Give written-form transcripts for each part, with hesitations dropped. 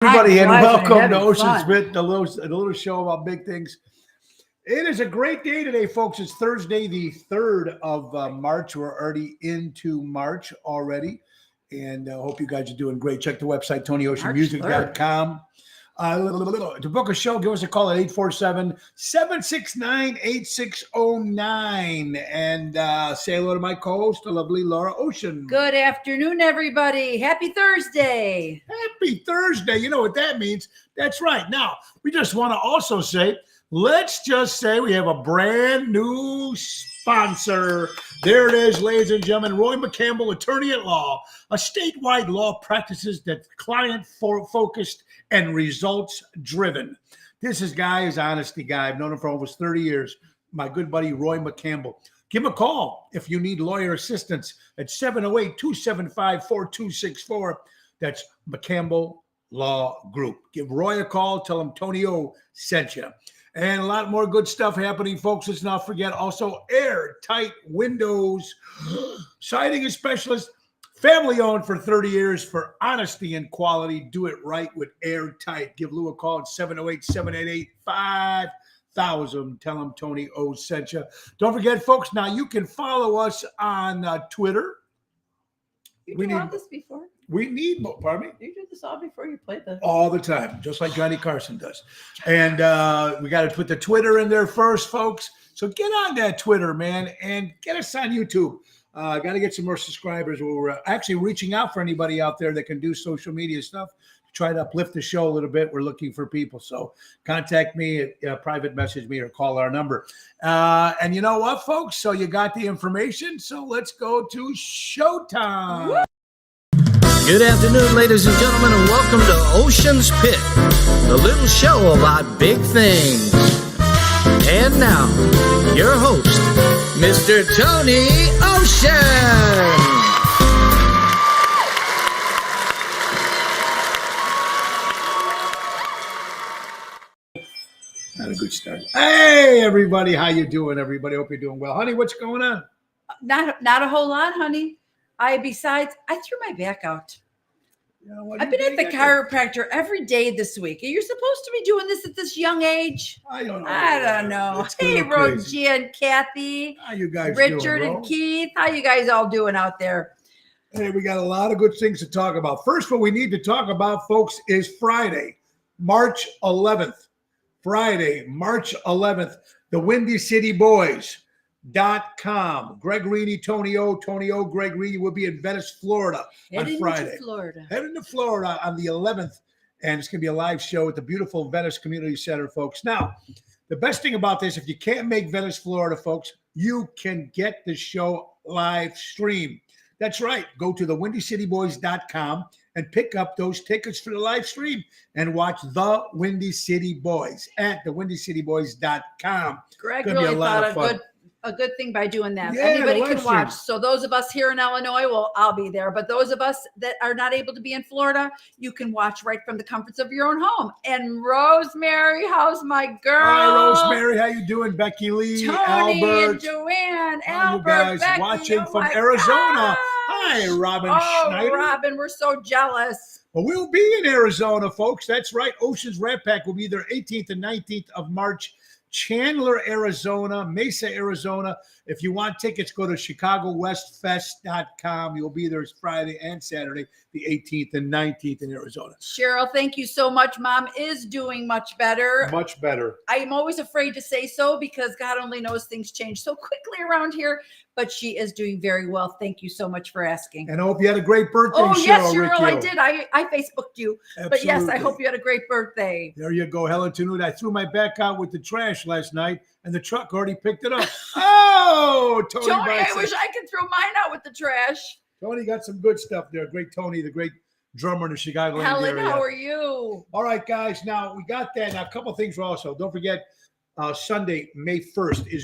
Everybody, and welcome to Ocean Spit, the little show about big things. It is a great day today, folks. It's Thursday, the 3rd of March. We're already into March already, and I hope you guys are doing great. Check the website, TonyOceanMusic.com. To book a show, give us a call at 847-769-8609. And say hello to my co-host, the lovely Laura Ocean. Good afternoon, everybody. Happy Thursday. Happy Thursday. You know what that means. That's right. Now, we just want to also say, let's just say we have a brand new sponsor. There it is, ladies and gentlemen. Roy McCampbell, attorney at law, a statewide law practices that's client-focused and results-driven. This guy is honesty guy. I've known him for almost 30 years. My good buddy, Roy McCampbell. Give him a call if you need lawyer assistance at 708-275-4264. That's McCampbell Law Group. Give Roy a call. Tell him Tony O sent you. And a lot more good stuff happening, folks. Let's not forget also Airtight Windows. Siding a specialist, family owned for 30 years for honesty and quality. Do it right with Airtight. Give Lou a call at 708-788-5000. Tell him Tony O sent you. Don't forget, folks, now you can follow us on Twitter. You did all this before? We need, pardon me? You did this all before you played this? All the time, just like Johnny Carson does. And we got to put the Twitter in there first, folks. So get on that Twitter, man, and get us on YouTube. Got to get some more subscribers. We're actually reaching out for anybody out there that can do social media stuff to try to uplift the show a little bit. We're looking for people. So contact me, private message me, or call our number. And you know what, folks? So you got the information. So let's go to showtime. Woo! Good afternoon, ladies and gentlemen, and welcome to Ocean's Pit, the little show about big things. And now, your host, Mr. Tony Ocean. Not a good start. Hey, everybody. How you doing, everybody? Hope you're doing well. Honey, what's going on? Not a whole lot, honey. I threw my back out. You know, I've been at the chiropractor every day this week. Are you supposed to be doing this at this young age? I don't know. It's Hey, crazy. Rogie and Kathy. How you guys Richard doing, and Keith. How you guys all doing out there? Hey, we got a lot of good things to talk about. First, what we need to talk about, folks, is Friday, March 11th. Friday, March 11th, the Windy City Boys.com. Greg Reedy, Tony O, Greg Reedy will be in Venice, Florida on Friday. Heading to Florida on the 11th, and it's going to be a live show at the beautiful Venice Community Center, folks. Now, the best thing about this, if you can't make Venice, Florida, folks, you can get the show live stream. That's right. Go to thewindycityboys.com and pick up those tickets for the live stream and watch the Windy City Boys at thewindycityboys.com. Greg really thought a good thing by doing that. Yeah, anybody can watch. So those of us here in Illinois, I'll be there. But those of us that are not able to be in Florida, you can watch right from the comforts of your own home. And Rosemary, how's my girl? Hi, Rosemary. How you doing? Becky Lee, Tony Albert, and Joanne, how Albert, you guys Becky, watching from my Arizona. gosh. Hi, Robin Schneider. Robin, we're so jealous. Well, we'll be in Arizona, folks. That's right. Ocean's Rat Pack will be there 18th and 19th of March. Chandler, Arizona, Mesa, Arizona. If you want tickets, go to ChicagoWestFest.com. You'll be there Friday and Saturday, the 18th and 19th in Arizona. Cheryl, thank you so much. Mom is doing much better. Much better. I am always afraid to say so because God only knows things change so quickly around here, but she is doing very well. Thank you so much for asking. And I hope you had a great birthday, Oh, yes, Cheryl, Riccio. I did. I Facebooked you. Absolutely. But yes, I hope you had a great birthday. There you go, Helen Tanud. I threw my back out with the trash last night, and the truck already picked it up. Oh, Tony, I wish I could throw mine out with the trash. Tony got some good stuff there. Great Tony, the great drummer in the Chicago Helen, area. how are you? All right, guys. Now, we got that. Now, a couple of things also. Don't forget, Sunday, May 1st is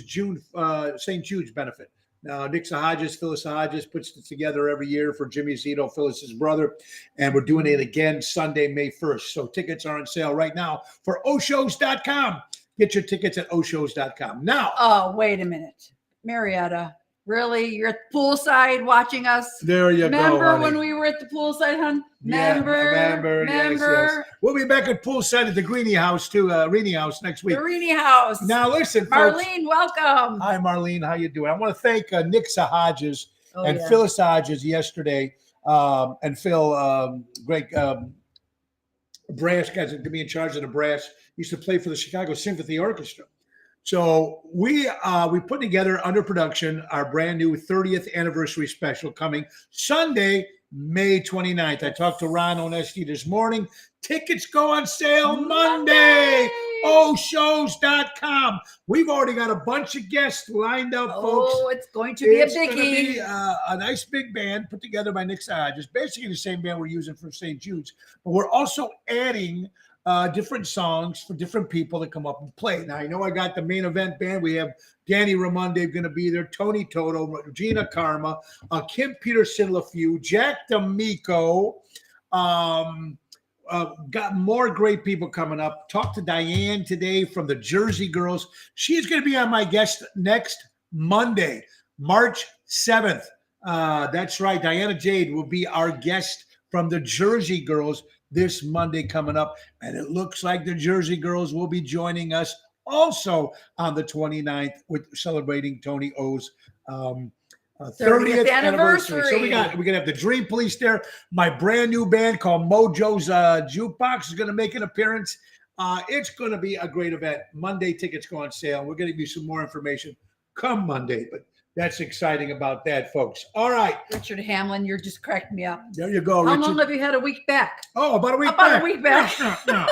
St. Jude's benefit. Now, Nick Sahajas, Phyllis Sahajas puts it together every year for Jimmy Zito, Phyllis's brother. And we're doing it again Sunday, May 1st. So tickets are on sale right now for Oshows.com. Get your tickets at Oshows.com. Now. Oh, wait a minute. Marietta, Really? You're at the poolside watching us? There you go. Remember when we were at the poolside, hon? Remember? Yes. We'll be back at poolside at the Greenie House too. Greenie House next week. The Greenie House. Now listen, Marlene, folks. welcome. Hi, Marlene. How you doing? I want to thank Nixa Hodges and Phyllis Hodges yesterday, and Phil, great brass guys that could be in charge of the brass. Used to play for the Chicago Symphony Orchestra. So we put together under production our brand new 30th anniversary special coming Sunday, May 29th. I talked to Ron Onesti this morning. Tickets go on sale Monday. Ohshows.com. We've already got a bunch of guests lined up, folks. Oh, it's going to be a biggie. It's going to be a nice big band put together by Nick Hodges. Basically the same band we're using for St. Jude's. But we're also adding different songs for different people to come up and play. Now, I know I got the main event band. We have Danny Ramonde going to be there, Tony Toto, Regina Karma, Kim Peterson LaFew, Jack D'Amico. Got more great people coming up. Talked to Diane today from the Jersey Girls. She's going to be on my guest next Monday, March 7th. That's right. Diana Jade will be our guest from the Jersey Girls this Monday coming up. And it looks like the Jersey Girls will be joining us also on the 29th with celebrating Tony O's 30th anniversary. So we're gonna have the Dream Police there. My brand new band called Mojo's Jukebox is gonna make an appearance. It's gonna be a great event. Monday tickets go on sale. We're gonna give you some more information come Monday, but that's exciting about that, folks. All right. Richard Hamlin, you're just cracking me up. There you go, How Richard. long have you had a week back? Oh, about a week back. About a week back. No.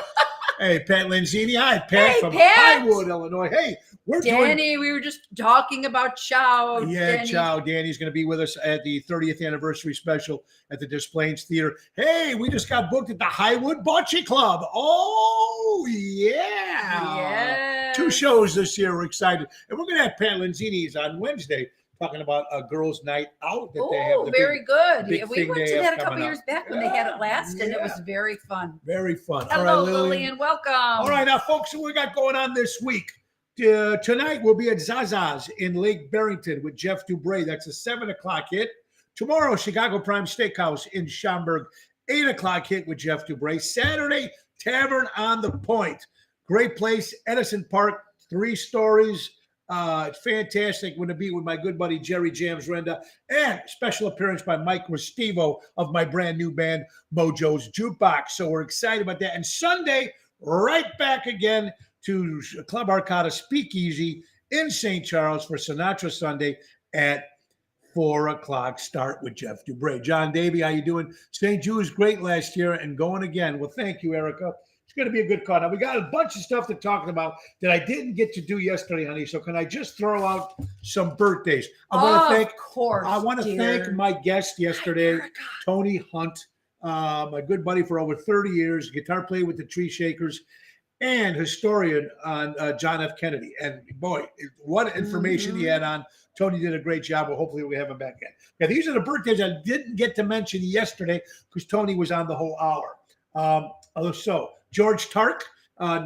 Hey, Pat Lenzini. Hi, Pat from Pat. Highwood, Illinois. Hey, Danny, we were just talking about Chow. Yeah, Danny. Chow. Danny's going to be with us at the 30th anniversary special at the Des Plaines Theater. Hey, we just got booked at the Highwood Bocce Club. Oh, yeah. 2 shows this year. We're excited. And we're going to have Pat Lenzini's on Wednesday talking about a girls' night out that they have. Very good. big We went to that a couple years back when they had it last, and it was very fun. Very fun. Hello, all right, Lillian. Welcome. All right, now, folks, what we got going on this week? Tonight we'll be at Zaza's in Lake Barrington with Jeff Dubray. That's a 7 o'clock hit. Tomorrow, Chicago Prime Steakhouse in Schaumburg, 8 o'clock hit with Jeff Dubray. Saturday, Tavern on the Point. Great place, Edison Park, 3 stories. It's fantastic. Going to be with my good buddy Jerry Jams Renda, and special appearance by Mike Restivo of my brand new band Mojo's Jukebox. So we're excited about that. And Sunday, right back again to Club Arcada Speakeasy in St. Charles for Sinatra Sunday at 4 o'clock. Start with Jeff Dubray. John Davey, how you doing? St. Jude's great last year and going again. Well, thank you, Erica. It's going to be a good call. Now, we got a bunch of stuff to talk about that I didn't get to do yesterday, honey. So can I just throw out some birthdays? I want to thank my guest yesterday, Tony Hunt, my good buddy for over 30 years, guitar player with the Tree Shakers, and historian on John F. Kennedy. And boy, what information he had on. Tony did a great job. Well, hopefully we'll have him back in. Now, these are the birthdays I didn't get to mention yesterday because Tony was on the whole hour. So George Tark,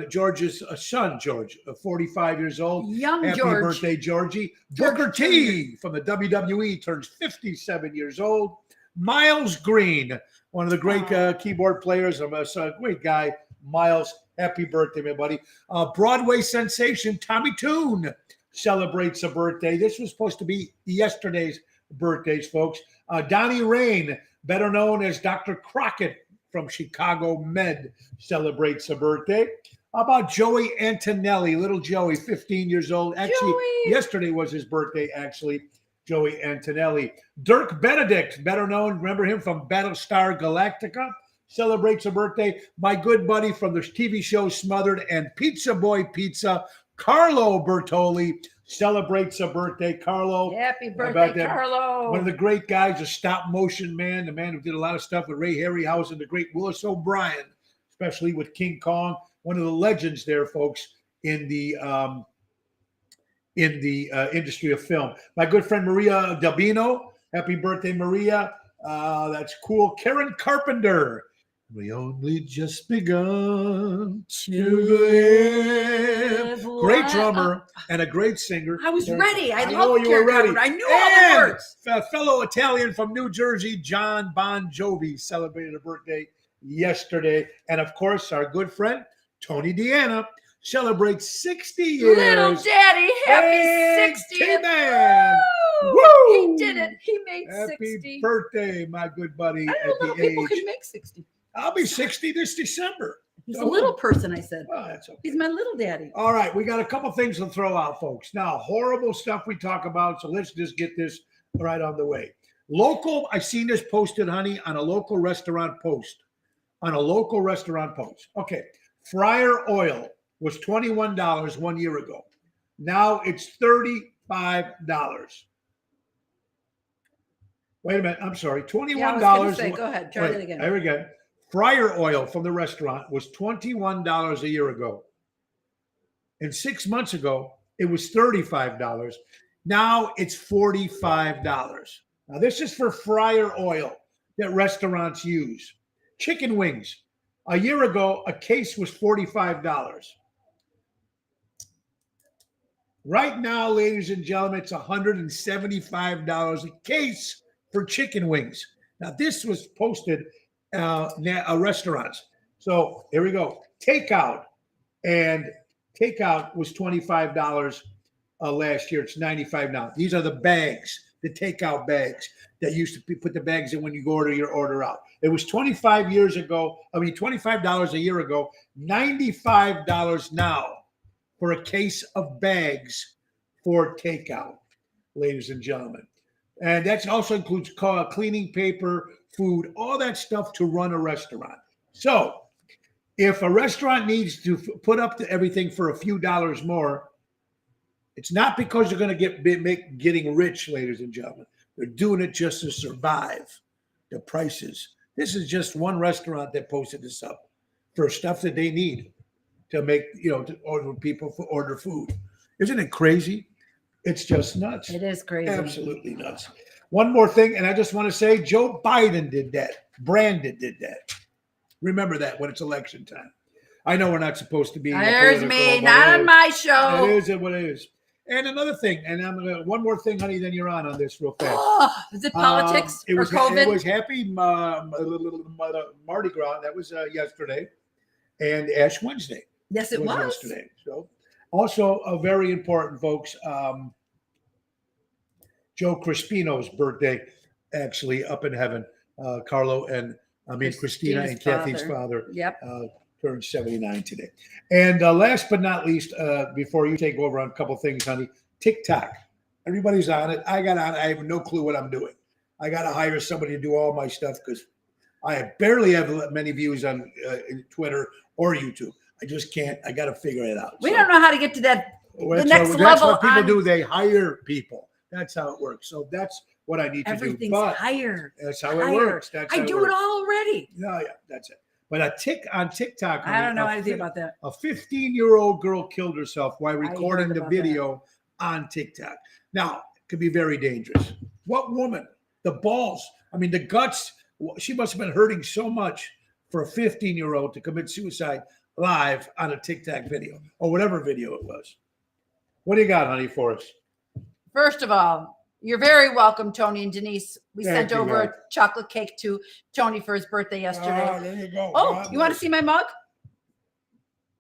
George's son, George, 45 years old. Happy George. birthday, Georgie. Booker T from the WWE turns 57 years old. Miles Green, one of the great keyboard players. I'm a great guy. Miles, happy birthday, my buddy. Broadway sensation Tommy Tune celebrates a birthday. This was supposed to be yesterday's birthdays, folks. Donnie Rain, better known as Dr. Crockett from Chicago Med, celebrates a birthday. How about Joey Antonelli, little Joey, 15 years old. Actually, yesterday was his birthday, Joey Antonelli. Dirk Benedict, better known, remember him from Battlestar Galactica, celebrates a birthday. My good buddy from the TV show Smothered and Pizza Boy Pizza, Carlo Bertoli, celebrates a birthday. Carlo. Happy birthday, Carlo. One of the great guys, a stop motion man, the man who did a lot of stuff with Ray Harryhausen, the great Willis O'Brien, especially with King Kong. One of the legends there, folks, in the industry of film. My good friend Maria Dalbino. Happy birthday, Maria. That's cool. Karen Carpenter. We only just begun to live. Great drummer and a great singer. I was ready. I know love you were ready. I knew all the words. A fellow Italian from New Jersey, John Bon Jovi, celebrated a birthday yesterday. And of course, our good friend, Tony Deanna, celebrates 60 years. Little Daddy, happy 60th. Man. Woo! He did it. He made Happy 60. birthday, my good buddy. I know at little the people age. can make 60. I'll be 60 this December. He's a little person, I said. Oh, that's okay. He's my little daddy. All right, we got a couple things to throw out, folks. Now, horrible stuff we talk about, so let's just get this right on the way. Local, I seen this posted, honey, on a local restaurant post. Okay, fryer oil was $21 1 year ago. Now it's $35. Wait a minute, I'm sorry, $21. Yeah, I was gonna say, go ahead, try it again. There again. Fryer oil from the restaurant was $21 a year ago. And 6 months ago, it was $35. Now it's $45. Now, this is for fryer oil that restaurants use. Chicken wings. A year ago, a case was $45. Right now, ladies and gentlemen, it's $175 a case for chicken wings. Now, this was posted restaurants. So here we go. Takeout was $25 last year. It's $95 now. These are the bags, the takeout bags that used to put the bags in when you go order your order out. It was $25 a year ago, $95 now for a case of bags for takeout, ladies and gentlemen. And that also includes cleaning paper, food, all that stuff to run a restaurant. So if a restaurant needs to put up to everything for a few dollars more, it's not because they're going to getting rich, ladies and gentlemen. They're doing it just to survive the prices. This is just one restaurant that posted this up for stuff that they need to make, to order food. Isn't it crazy? It's just nuts. It is crazy. Absolutely nuts. One more thing, and I just want to say Joe Biden did that. Brandon did that. Remember that when it's election time. I know we're not supposed to be. There's me, not on my show. It is what it is. And another thing, and one more thing, honey, then you're on this real fast. Oh, is it politics or COVID? It was happy Mardi Gras. That was yesterday. And Ash Wednesday. Yes, it was. Yesterday. So, also, very important, folks, Joe Crispino's birthday, actually, up in heaven. Christina and Kathy's father. Yep. Turned 79 today. And last but not least, before you take over on a couple things, honey, TikTok. Everybody's on it. I got on it. I have no clue what I'm doing. I got to hire somebody to do all my stuff because I barely have many views on Twitter or YouTube. I just can't. I got to figure it out. We don't know how to get to the next level. That's what people do. They hire people. That's how it works. So that's what I need to do. Everything's hired. That's how it works. I do it all already. No, yeah, that's it. But on TikTok, I don't know anything about that. A 15-year-old girl killed herself while recording the video on TikTok. Now, it could be very dangerous. What woman? The balls. I mean, the guts. She must have been hurting so much for a 15-year-old to commit suicide live on a TikTok video or whatever video it was. What do you got, honey, for us? First of all, you're very welcome, Tony and Denise. We sent over a chocolate cake to Tony for his birthday yesterday. There you go. Oh, you want to see my mug?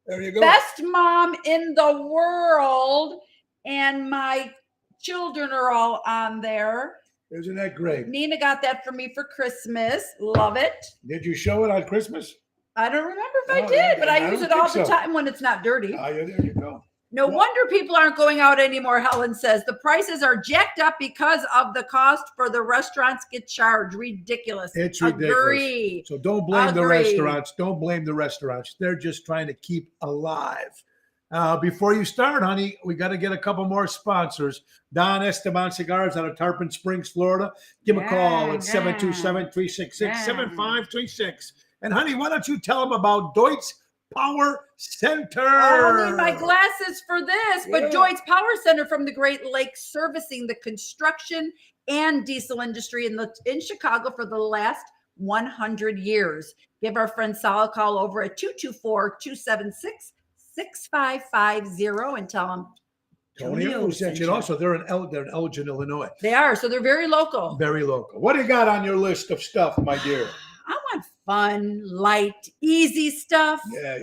There you go. Best mom in the world. And my children are all on there. Isn't that great? Nina got that for me for Christmas. Love it. Did you show it on Christmas? I don't remember if I did, but I use it all the time when it's not dirty. Oh, yeah, there you go. No wonder people aren't going out anymore, Helen says. The prices are jacked up because of the cost for the restaurants get charged. Ridiculous. It's ridiculous. Agree. So don't blame the restaurants. Don't blame the restaurants. They're just trying to keep alive. Before you start, honey, we got to get a couple more sponsors. Don Esteban Cigars out of Tarpon Springs, Florida. Give him a call at 727-366-7536. And, honey, why don't you tell them about Deutz Power Center? I need my glasses for this, but Deutz Power Center from the Great Lakes, servicing the construction and diesel industry in Chicago for the last 100 years. Give our friend Sal a call over at 224-276-6550 and tell them Tony O sent you. Also, they're in Elgin, Illinois. They are. So they're very local. Very local. What do you got on your list of stuff, my dear? I want fun, light, easy stuff. Yeah.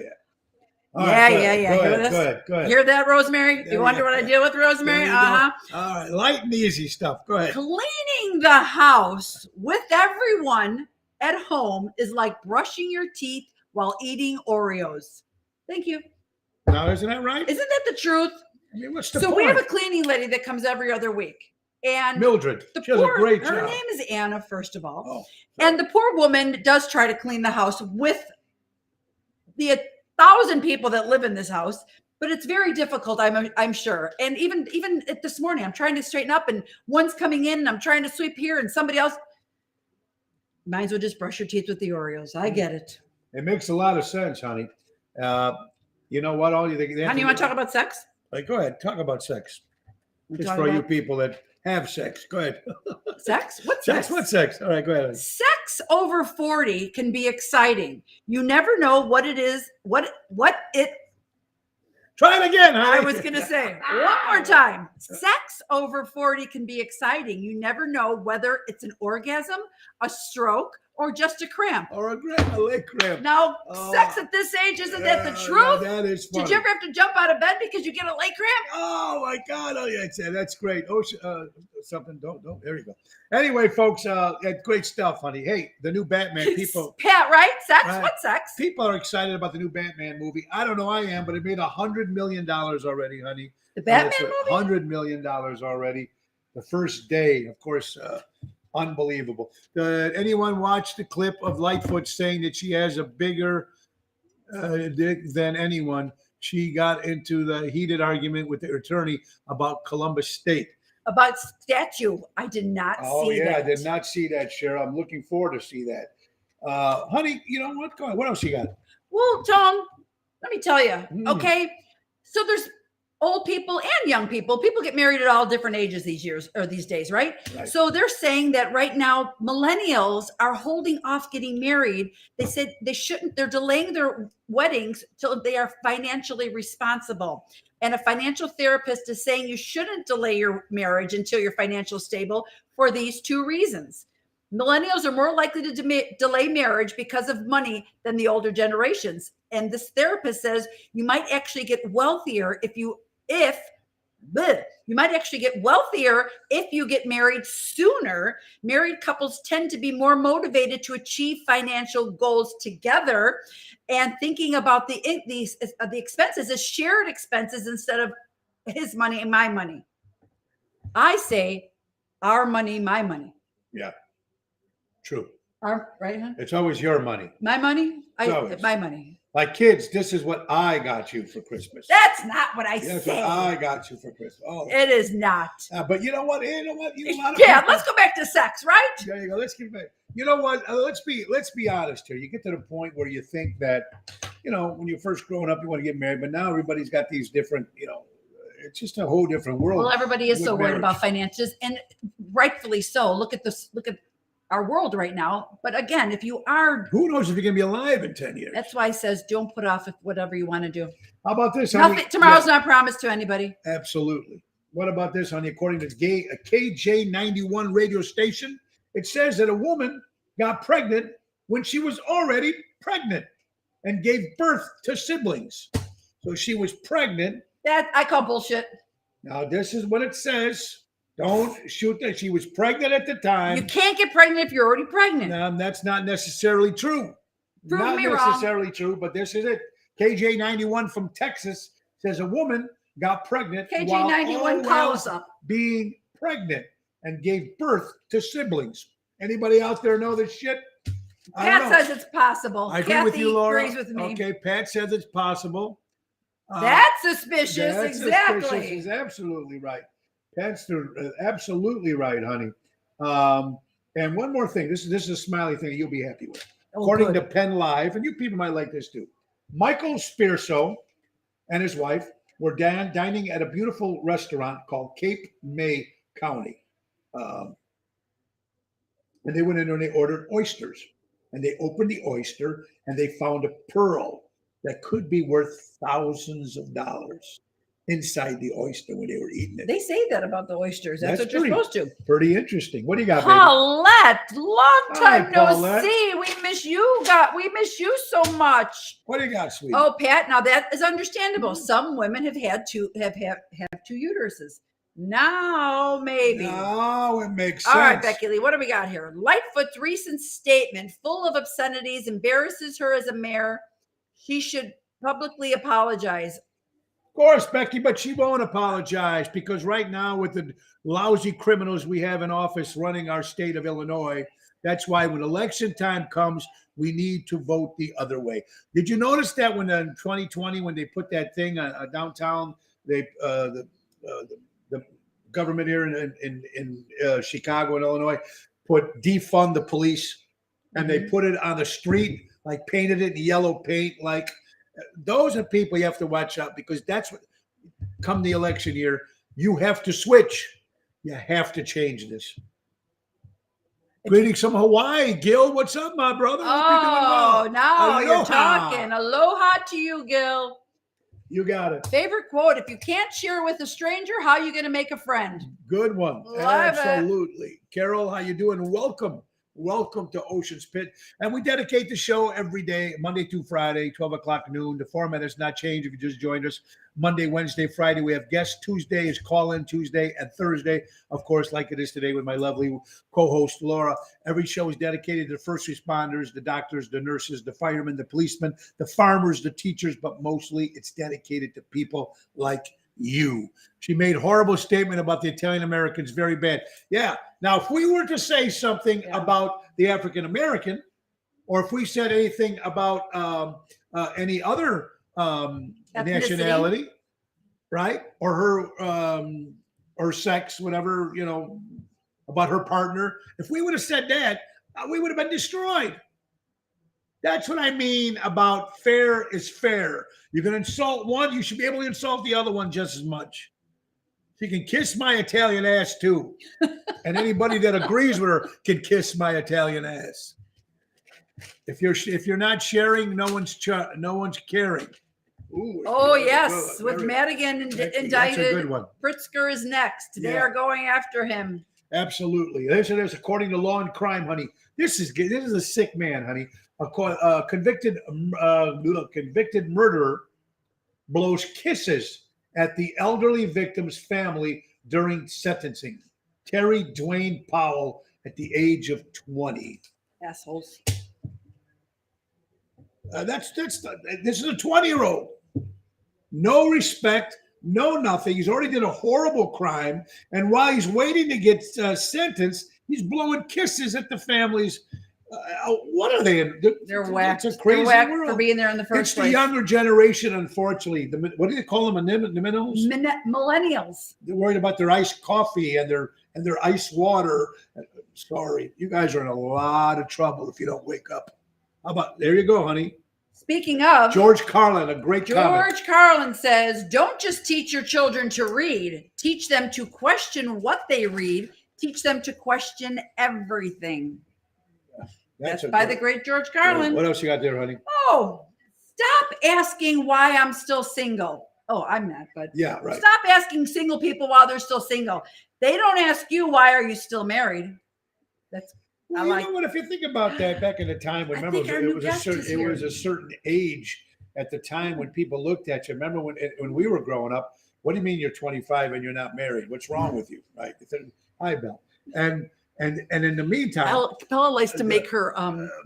All right, Go ahead. Hear that, Rosemary? You wonder what I deal with, Rosemary? All right, light and easy stuff. Go ahead. Cleaning the house with everyone at home is like brushing your teeth while eating Oreos. Thank you. Now, isn't that right? Isn't that the truth? I mean, what's the So point? we have a cleaning lady that comes every other week. And Mildred. She does a great job. Her name is Anna, first of all. Oh, and the poor woman does try to clean the house with the 1,000 people that live in this house, but it's very difficult, I'm sure. And even this morning, I'm trying to straighten up, and one's coming in, and I'm trying to sweep here, and somebody else. Might as well just brush your teeth with the Oreos. I get it. It makes a lot of sense, honey. You know what? All you think. Honey, you want to talk about sex? Go ahead. Talk about sex. Just for you people that have sex. Go ahead. Sex? What sex? What sex? All right, go ahead. Sex over 40 can be exciting. You never know what it is, what it. Try it again, honey. I was going to say one more time. Sex over 40 can be exciting. You never know whether it's an orgasm, a stroke, or just a cramp. Or a leg cramp. Now, sex at this age, isn't that the truth? That is funny. Did you ever have to jump out of bed because you get a leg cramp? Oh my God! Oh yeah, that's great. Oh, something. Don't. There you go. Anyway, folks, great stuff, honey. Hey, the new Batman. People. Pat, right? Sex. Right. What sex? People are excited about the new Batman movie. I don't know. I am, but it made $100 million already, honey. The Batman movie. $100 million already. The first day, of course. Unbelievable. Did anyone watch the clip of Lightfoot saying that she has a bigger dick than anyone? She got into the heated argument with the attorney about Columbus State. About statue. I did not see that. Oh, yeah, I did not see that, Cheryl. I'm looking forward to see that. Honey, you know what? Go ahead. What else you got? Well, Tom, let me tell you. Okay. So there's old people and young people. People get married at all different ages these days, right? So they're saying that right now, millennials are holding off getting married. They said they shouldn't. They're delaying their weddings till they are financially responsible. And a financial therapist is saying you shouldn't delay your marriage until you're financially stable for these two reasons. Millennials are more likely to delay marriage because of money than the older generations. And this therapist says you might actually get wealthier if you get married sooner. Married couples tend to be more motivated to achieve financial goals together, and thinking about the expenses as shared expenses instead of his money and my money. I say our money, my money. Yeah, true. Right, huh? It's always your money. My money? My money. Like kids, this is what I got you for Christmas. That's not what I That's say. what I got you for Christmas. Oh, it is not. But you know what? Yeah, let's go back to sex, right? There you go. Let's get back. You know what? Let's be honest here. You get to the point where you think that, when you're first growing up, you want to get married, but now everybody's got these different, it's just a whole different world. Well, everybody is so worried about finances, and rightfully so. Look at our world right now. But again, if you are, who knows if you're going to be alive in 10 years? That's why he says don't put off whatever you want to do. How about this? Tomorrow's not promised to anybody. Absolutely. What about this, honey? According to a KJ91 radio station, it says that a woman got pregnant when she was already pregnant and gave birth to siblings. So she was pregnant. That I call bullshit. Now, this is what it says. Don't shoot that. She was pregnant at the time. You can't get pregnant if you're already pregnant. No, that's not necessarily true. Prove me wrong. Not necessarily true, but this is it. KJ91 from Texas says a woman got pregnant KJ91, call us up. Being pregnant and gave birth to siblings. Anybody out there know this shit? Pat says it's possible. I agree with you, Laura. Agrees with me. Okay, Pat says it's possible. That's suspicious. That's exactly. Suspicious is absolutely right. Pat's absolutely right, honey. And one more thing. This is a smiley thing you'll be happy with. According to Penn Live, and you people might like this too. Michael Spirso and his wife were dining at a beautiful restaurant called Cape May County. And they went in there and they ordered oysters. and they opened the oyster and they found a pearl that could be worth thousands of dollars inside the oyster when they were eating it. They say that about the oysters. That's what you're supposed to. Pretty interesting. What do you got, baby? Paulette, long time no Paulette. see. We miss you. We miss you so much. What do you got, sweetie? Oh, Pat. Now that is understandable. Some women have had two uteruses. Now maybe. No, it makes sense. All right, Becky Lee. What do we got here? Lightfoot's recent statement, full of obscenities, embarrasses her as a mayor. She should publicly apologize. Of course, Becky, but she won't apologize because right now with the lousy criminals we have in office running our state of Illinois, that's why when election time comes, we need to vote the other way. Did you notice that when in 2020, when they put that thing downtown, the government here in Chicago and Illinois put defund the police, and they put it on the street, like painted it in yellow paint, like those are people you have to watch out because that's what come the election year, you have to switch. You have to change this. Greetings from Hawaii. Gil, what's up, my brother? Oh, now you're Aloha. talking. Aloha to you, Gil. You got it. Favorite quote: if you can't share with a stranger, how are you going to make a friend? Good one. Love Absolutely. Carol, how you doing? Welcome to Ocean's Pit. And we dedicate the show every day, Monday through Friday, 12 o'clock noon. The format has not changed if you just joined us. Monday, Wednesday, Friday, we have guests. Tuesday is call-in Tuesday, and Thursday, of course, like it is today with my lovely co-host, Laura. Every show is dedicated to the first responders, the doctors, the nurses, the firemen, the policemen, the farmers, the teachers, but mostly it's dedicated to people like you. She made horrible statement about the Italian Americans, very bad. Yeah. Now, if we were to say something about the African American, or if we said anything about any other nationality, right, or her sex, whatever, about her partner, if we would have said that, we would have been destroyed. That's what I mean about fair is fair. You can insult one, you should be able to insult the other one just as much. She can kiss my Italian ass too. And anybody that agrees with her can kiss my Italian ass. If you're not sharing, no one's caring. Ooh, oh, yes. With Madigan indicted, that's a good one. Pritzker is next. They are going after him. Absolutely. This is according to Law and Crime, honey. This is a sick man, honey. A convicted murderer blows kisses at the elderly victim's family during sentencing. Terry Dwayne Powell at the age of 20. Assholes. This is a 20-year-old. No respect, no nothing. He's already did a horrible crime, and while he's waiting to get sentenced, he's blowing kisses at the families. What are they? They're whacked. It's a crazy They're whacked world. for being there in the first place. It's the younger generation, unfortunately. What do they call them? Millennials? Millennials. They're worried about their iced coffee and their iced water. Sorry, you guys are in a lot of trouble if you don't wake up. How about, there you go, honey. Speaking of George Carlin, a great comment. George Carlin says, don't just teach your children to read. Teach them to question what they read. Teach them to question everything. That's by the great George Carlin. What else you got there, honey? Oh, stop asking why I'm still single. Oh, I'm not, but yeah, right. Stop asking single people while they're still single. They don't ask you, why are you still married? That's well, you know what? If you think about that, back in the time, remember it was a certain age at the time when people looked at you. Remember when we were growing up? What do you mean you're 25 and you're not married? What's wrong with you? Right? Hi, Belle. And in the meantime, Bella likes to make her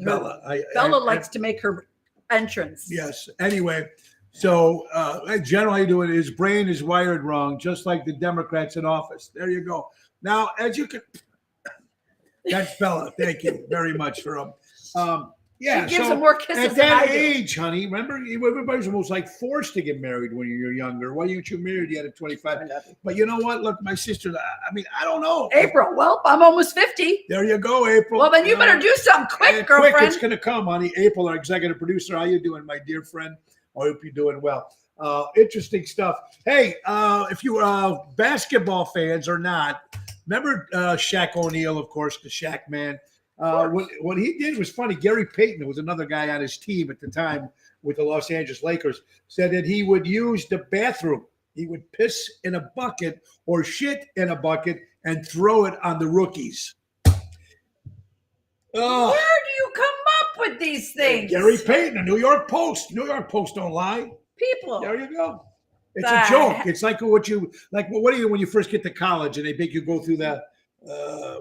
Bella likes to make her entrance. Yes. Anyway, so generally doing his brain is wired wrong, just like the Democrats in office. There you go. Now, as you can. That's Bella. Thank you very much for yeah. She gives him more kisses at that age, honey. Remember, everybody's almost like forced to get married when you're younger. Why didn't you marry yet at 25? But you know what? Look, my sister. I mean, I don't know. April. Well, I'm almost 50. There you go, April. Well, then you better do something quick, girlfriend. Quick, it's gonna come, honey. April, our executive producer. How you doing, my dear friend? I hope you're doing well. Interesting stuff. Hey, if you basketball fans or not. Remember Shaq O'Neal, of course, the Shaq man. What he did was funny. Gary Payton, who was another guy on his team at the time with the Los Angeles Lakers, said that he would use the bathroom. He would piss in a bucket or shit in a bucket and throw it on the rookies. Where do you come up with these things? Gary Payton, the New York Post. New York Post don't lie. People. There you go. It's a joke. It's like what do you when you first get to college and they make you go through the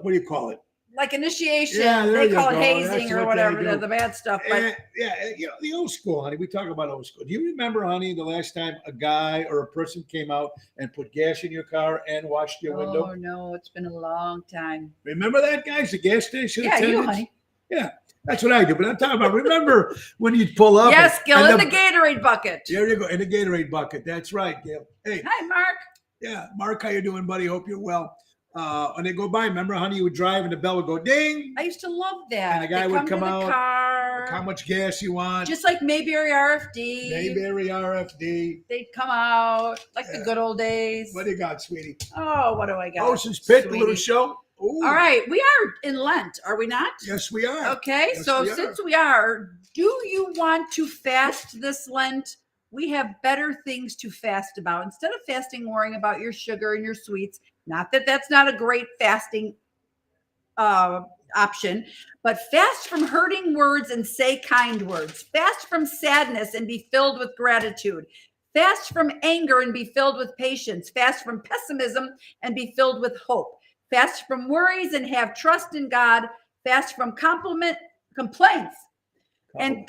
what do you call it? Like initiation. Yeah, they call it go. hazing or whatever, the bad stuff. But the old school, honey. We talk about old school. Do you remember, honey, the last time a guy or a person came out and put gas in your car and washed your window? Oh no, it's been a long time. Remember that, guys? The gas station attendants? You, honey. Yeah. That's what I do, but I'm talking about. Remember when you'd pull up? Yes, Gil, in the Gatorade bucket. There you go, in the Gatorade bucket. That's right, Gil. Hey, hi, Mark. Yeah, Mark, how you doing, buddy? Hope you're well. When they go by, remember, honey, you would drive and the bell would go ding. I used to love that. And the guy would come out. Car, how much gas you want? Just like Mayberry RFD. Mayberry RFD. They'd come out like the good old days. What do you got, sweetie? Oh, what do I got? Ocean's Pit, the little show. Ooh. All right, we are in Lent, are we not? Yes, we are. Okay, yes, so since we are, do you want to fast this Lent? We have better things to fast about. Instead of fasting, worrying about your sugar and your sweets, not that that's not a great fasting option, but fast from hurting words and say kind words. Fast from sadness and be filled with gratitude. Fast from anger and be filled with patience. Fast from pessimism and be filled with hope. Fast from worries and have trust in God. Fast from complaints and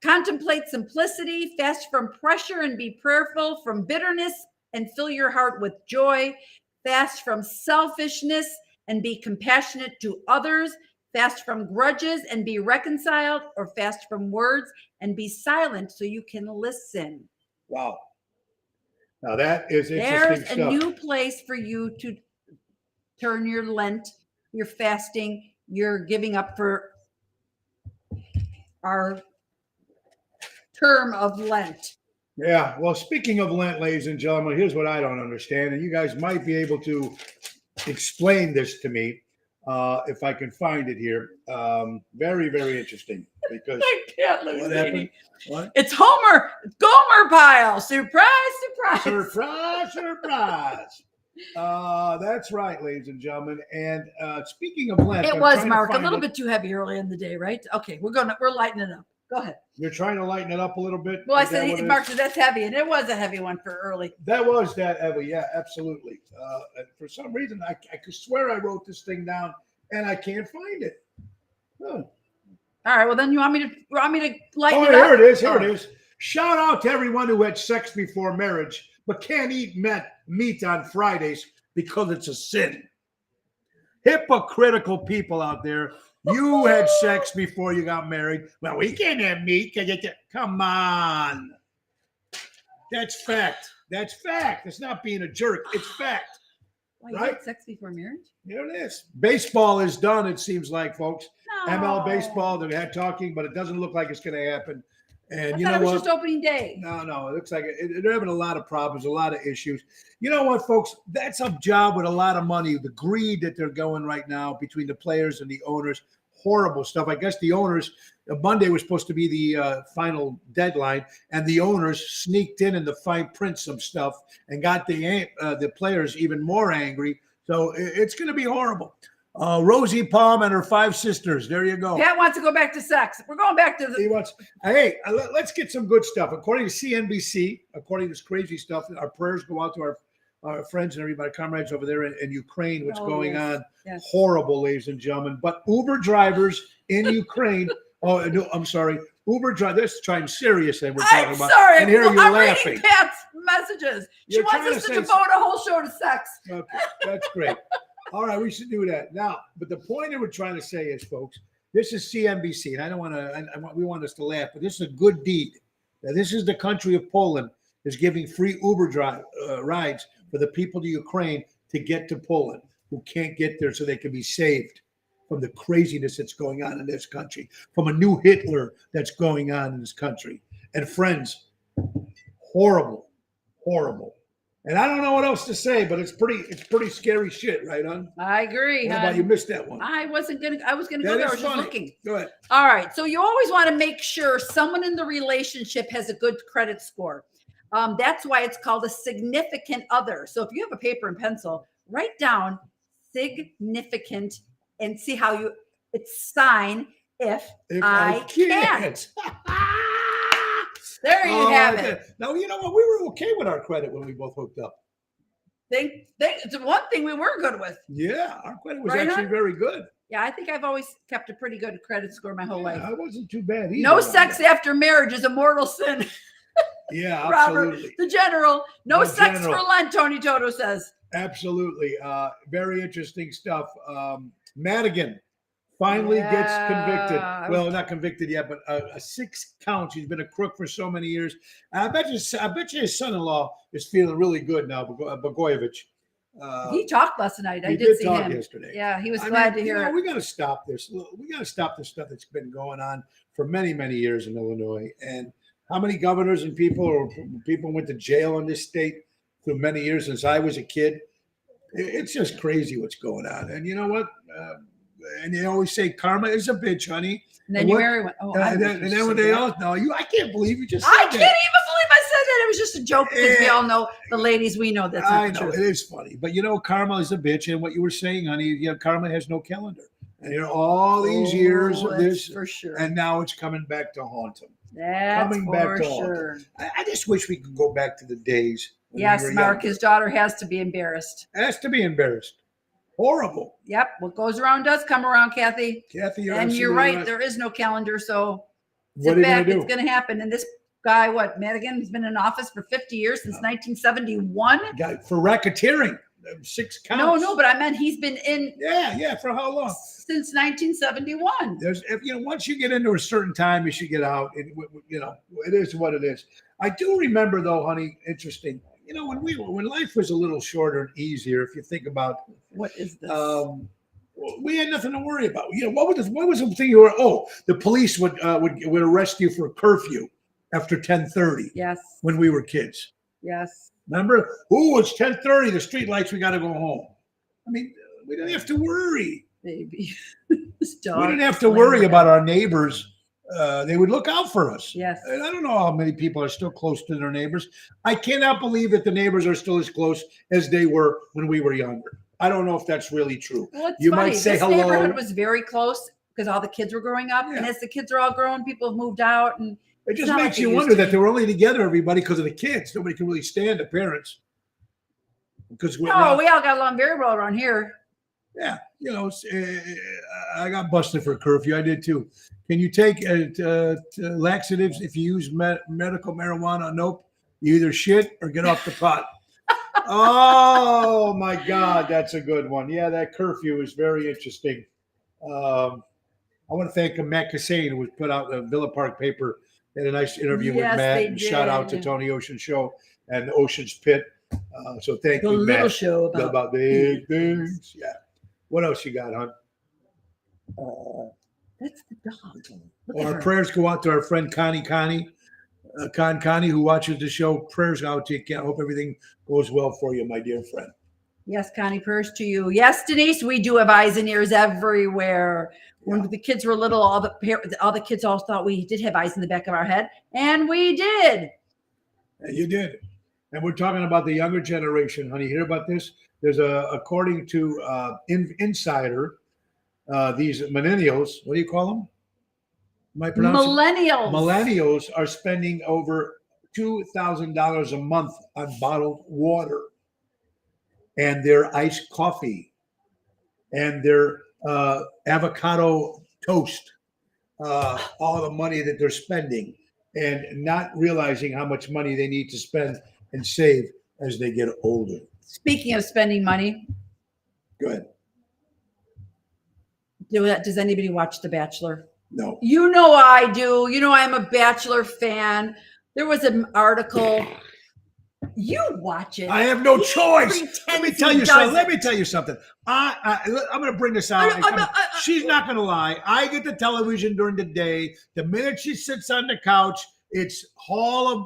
contemplate simplicity. Fast from pressure and be prayerful. From bitterness and fill your heart with joy. Fast from selfishness and be compassionate to others. Fast from grudges and be reconciled, or fast from words and be silent so you can listen. Wow. Now that is interesting stuff. There's a new place for you to turn your Lent, your fasting, your giving up for our term of Lent. Yeah. Well, speaking of Lent, ladies and gentlemen, here's what I don't understand. And you guys might be able to explain this to me if I can find it here. Very, very interesting. Because I can't lose what happened? What? It's Homer. Gomer Pile. Surprise, surprise. Surprise, surprise. That's right, ladies and gentlemen. And speaking of Lent, it was, Mark, a little bit too heavy early in the day, right? Okay, we're lightening it up. Go ahead. You're trying to lighten it up a little bit. Well, I said, Mark said that's heavy, and it was a heavy one for early. That was that heavy, yeah, absolutely. For some reason, I could swear I wrote this thing down, and I can't find it. Huh. All right, well then you want me to lighten it up? Here it is. Here it is. Shout out to everyone who had sex before marriage, but can't eat meat on Fridays because it's a sin. Hypocritical people out there. You had sex before you got married. Well, we can't have meat. Come on. That's fact. That's fact. It's not being a jerk. It's fact. Well, you had sex before marriage? Here it is. Baseball is done, it seems like, folks. No. ML baseball, they had talking, but it doesn't look like it's going to happen. And you know what? It was just opening day. No. It looks like they're having a lot of problems, a lot of issues. You know what, folks? That's a job with a lot of money. The greed that they're going right now between the players and the owners, horrible stuff. I guess the owners, Monday was supposed to be the final deadline, and the owners sneaked in the fine print some stuff and got the players even more angry. So it's going to be horrible. Rosie Palm and her 5 sisters. There you go. Pat wants to go back to sex. We're going back to He wants. Hey, let's get some good stuff. According to CNBC, according to this crazy stuff, our prayers go out to our friends and everybody, comrades over there in Ukraine. What's going on? Yes. Horrible, ladies and gentlemen. But Uber drivers in Ukraine. Oh, no, I'm sorry. Uber driver. This time serious, and we're talking about. Sorry, and here you're laughing. Reading Pat's messages. She wants us to devote a whole show to sex. Okay, that's great. All right, we should do that now. But the point that we're trying to say is, folks, this is CNBC, and I don't want to. We want us to laugh, but this is a good deed. Now, this is the country of Poland is giving free Uber rides for the people of Ukraine to get to Poland who can't get there, so they can be saved from the craziness that's going on in this country, from a new Hitler that's going on in this country. And friends, horrible, horrible. And I don't know what else to say, but it's pretty scary shit, right, hon? I agree. How about you missed that one? I was gonna go there. I was just looking. Go ahead. All right. So you always want to make sure someone in the relationship has a good credit score. That's why it's called a significant other. So if you have a paper and pencil, write down significant and see how it's sign if I can't. There you have it. Now, you know what? We were okay with our credit when we both hooked up. It's one thing we were good with. Yeah, our credit was Right actually on? very good. Yeah, I think I've always kept a pretty good credit score my whole life. I wasn't too bad either. No sex after marriage is a mortal sin. Yeah, Robert, absolutely. the general. No The sex general. for Lent, Tony Toto says. Absolutely. Very interesting stuff. Madigan finally gets convicted. Well, not convicted yet, but a 6 counts. He's been a crook for so many years. I bet you his son-in-law is feeling really good now, Blagojevich. He talked last night. I He did see talk him yesterday. Yeah, he was glad to hear it. We got to stop this. We got to stop this stuff that's been going on for many, many years in Illinois. And how many governors and people went to jail in this state through many years since I was a kid? It's just crazy what's going on. And you know what? And they always say karma is a bitch, honey. And then you marry one. Oh, and then when they all know you, I can't believe you just said I can't even that. believe I said that. It was just a joke because we all know the ladies we know that's not I the know truth. it is funny, but you know, karma is a bitch. And what you were saying, honey, karma has no calendar. And all these years of this, for sure. and now it's coming back to haunt him. That's coming for back to haunt sure. him. I just wish we could go back to the days. When Yes, we were Mark, younger. his daughter has to be embarrassed. Has to be embarrassed. Horrible. Yep. What goes around does come around, Kathy. Kathy, you're And you're absolutely right. There is no calendar. So What sit are you back. gonna do? It's going to happen. And this guy, Madigan, has been in office for 50 years, since 1971. For racketeering, 6 counts. No, but I meant he's been in Yeah. For how long? since 1971. Once you get into a certain time, you should get out. It is what it is. I do remember, though, honey. Interesting. When life was a little shorter and easier, if you think about What is this? we had nothing to worry about. What was the thing you were? Oh, the police would arrest you for a curfew after 10:30. Yes. When we were kids. Yes. Remember? Oh, it's 10:30. The street lights. We got to go home. I mean, we didn't have to worry. Baby. We didn't have to worry about our neighbors. They would look out for us. Yes. And I don't know how many people are still close to their neighbors. I cannot believe that the neighbors are still as close as they were when we were younger. I don't know if that's really true. Well, it's You funny. might say this hello. neighborhood was very close because all the kids were growing up. Yeah. And as the kids are all grown, people have moved out. And It it's just not makes like it you used wonder to that be. they were only together, everybody, because of the kids. Nobody can really stand the parents. Because we all got along very well around here. yeah, I got busted for curfew. I did too. Can you take laxatives if you use medical marijuana? Nope. You either shit or get off the pot. Oh my God, that's a good one. Yeah, that curfew is very interesting. I want to thank Matt Cassane, who was put out the Villa Park paper. Had a nice interview with Yes, Matt. they And shout out to did. Tony Ocean Show and the Ocean's Pit. So thank The you, little Matt. show About big things. Yeah. What else you got, hon? That's the dog. Look at Well, our her. prayers go out to our friend Connie, who watches the show. Prayers out to you. I hope everything goes well for you, my dear friend. Yes, Connie, prayers to you. Yes, Denise, we do have eyes and ears everywhere. When the kids were little, all the kids all thought we did have eyes in the back of our head, and we did. And you did. And we're talking about the younger generation, honey. Hear about this? There's according to Insider, these millennials, what do you call them? Am I pronouncing? Millennials. Millennials are spending over $2,000 a month on bottled water and their iced coffee and their avocado toast, all the money that they're spending and not realizing how much money they need to spend and save as they get older. Speaking of spending money, Good. does anybody watch The Bachelor? No. You know I do. You know I'm a Bachelor fan. There was an article. You watch it. I have no He choice. Let me pretends tell he you something. doesn't. Let me tell you something. I'm going to bring this out. She's not going to lie. I get the television during the day. The minute she sits on the couch It's Hallmark,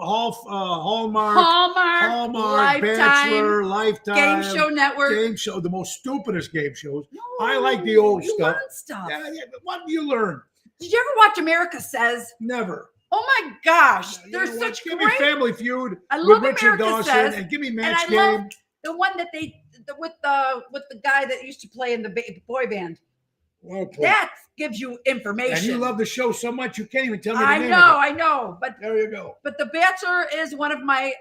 Lifetime, Bachelor, Lifetime, Game Show Network, game show, the most stupidest game shows. No, I like the old you stuff. learn stuff. Yeah, but what do you learn? Did you ever watch America Says? Never. Oh my gosh, You there's know what? such Give great. me Family Feud I with love Richard America Dawson, Says, and give me and Match I Game. love the one that with the guy that used to play in the boy band. Okay. That gives you information. And you love the show so much you can't even tell me the I name know, of it. I know, but There you go. But The Bachelor is one of my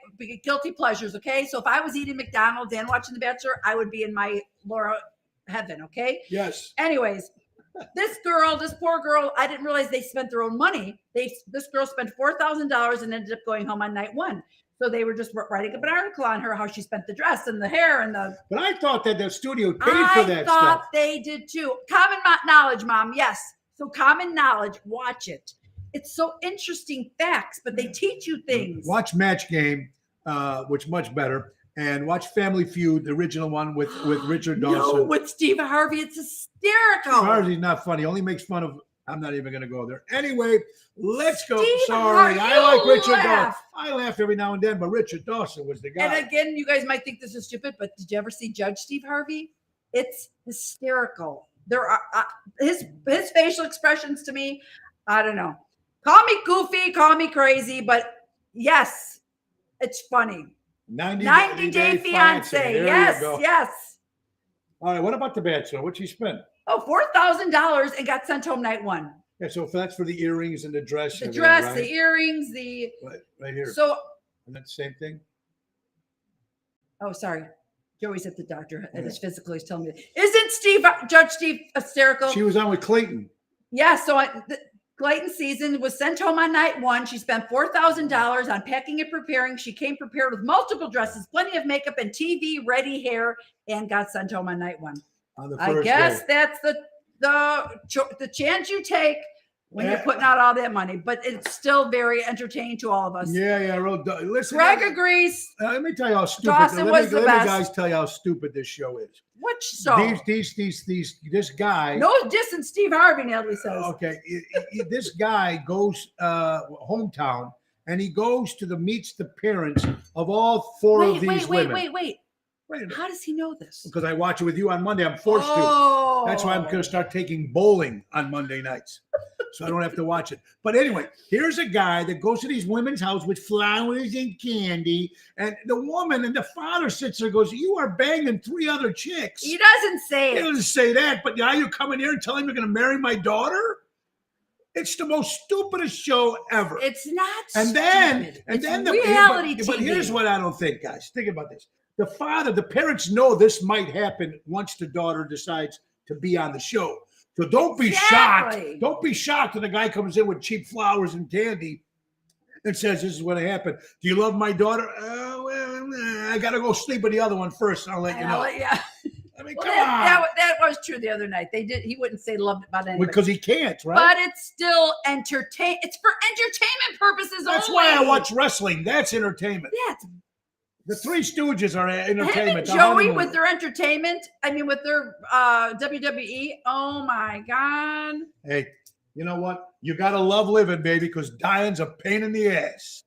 guilty pleasures, okay? So if I was eating McDonald's and watching The Bachelor, I would be in my Laura heaven, okay? Yes. Anyways, this poor girl, I didn't realize they spent their own money. This girl spent $4,000 and ended up going home on night one. So they were just writing up an article on her, how she spent the dress and the hair and the. But I thought that the studio paid for that I thought stuff. they did too. Common knowledge, Mom. Yes. So Common Knowledge, watch it. It's so interesting facts, but they teach you things. Watch Match Game, which much better, and watch Family Feud, the original one with Richard Dawson. No, with Steve Harvey, it's hysterical. Harvey's not funny. Only makes fun of. I'm not even going to go there. Anyway, let's go. Steve Sorry, Harvey, I like Richard Dawson. laugh. I laugh every now and then, but Richard Dawson was the guy. And again, you guys might think this is stupid, but did you ever see Judge Steve Harvey? It's hysterical. There are his facial expressions to me. I don't know. Call me goofy, call me crazy, but yes, it's funny. 90 Day Fiance. Yes, yes. All right. What about The Bachelor? What'd she spend? Oh, $4,000 and got sent home night one. Yeah. So that's for the earrings and the dress. The and dress, everything, the earrings, the. right here. So. Isn't that the same thing? Oh, sorry. Joey's at the doctor and his physical. He's telling me, isn't Judge Steve hysterical? She was on with Clayton. Yeah. So Clayton's season was sent home on night one. She spent $4,000 on packing and preparing. She came prepared with multiple dresses, plenty of makeup, and TV ready hair, and got sent home on night one. On the I first guess day. that's the chance you take when you're putting out all that money, but it's still very entertaining to all of us. Yeah. Listen, Greg agrees. let me tell you how stupid. Dawson was the let best. me guys tell you how stupid this show is. Which so? This guy. No distance, Steve Harvey, Natalie says. Okay, this guy goes hometown, and he goes to meets the parents of all four of these women. Wait. How does he know this? Because I watch it with you on Monday. I'm forced Oh. to. That's why I'm going to start taking bowling on Monday nights, so I don't have to watch it. But anyway, here's a guy that goes to these women's house with flowers and candy, and the woman and the father sits there and goes, "You are banging 3 other chicks." He doesn't say He it. doesn't say that, but now you're coming here and telling me you're going to marry my daughter? It's the most stupidest show ever. It's not. And then it's the reality but TV. here's what I don't think, guys. Think about this. The parents know this might happen once the daughter decides to be on the show. So don't be shocked. Don't be shocked when the guy comes in with cheap flowers and candy and says, "This is what happened. Do you love my daughter?" I got to go sleep with the other one first. I'll let you know. Yeah. I mean, Well, come on. that was true the other night. He wouldn't say loved about anybody. Because he can't, right? But it's still it's for entertainment purposes That's only. why I watch wrestling. That's entertainment. Yeah, it's The Three Stooges are him entertainment. and Joey with their entertainment. I mean, with their WWE. Oh my God. Hey, you know what? You got to love living, baby, because dying's a pain in the ass.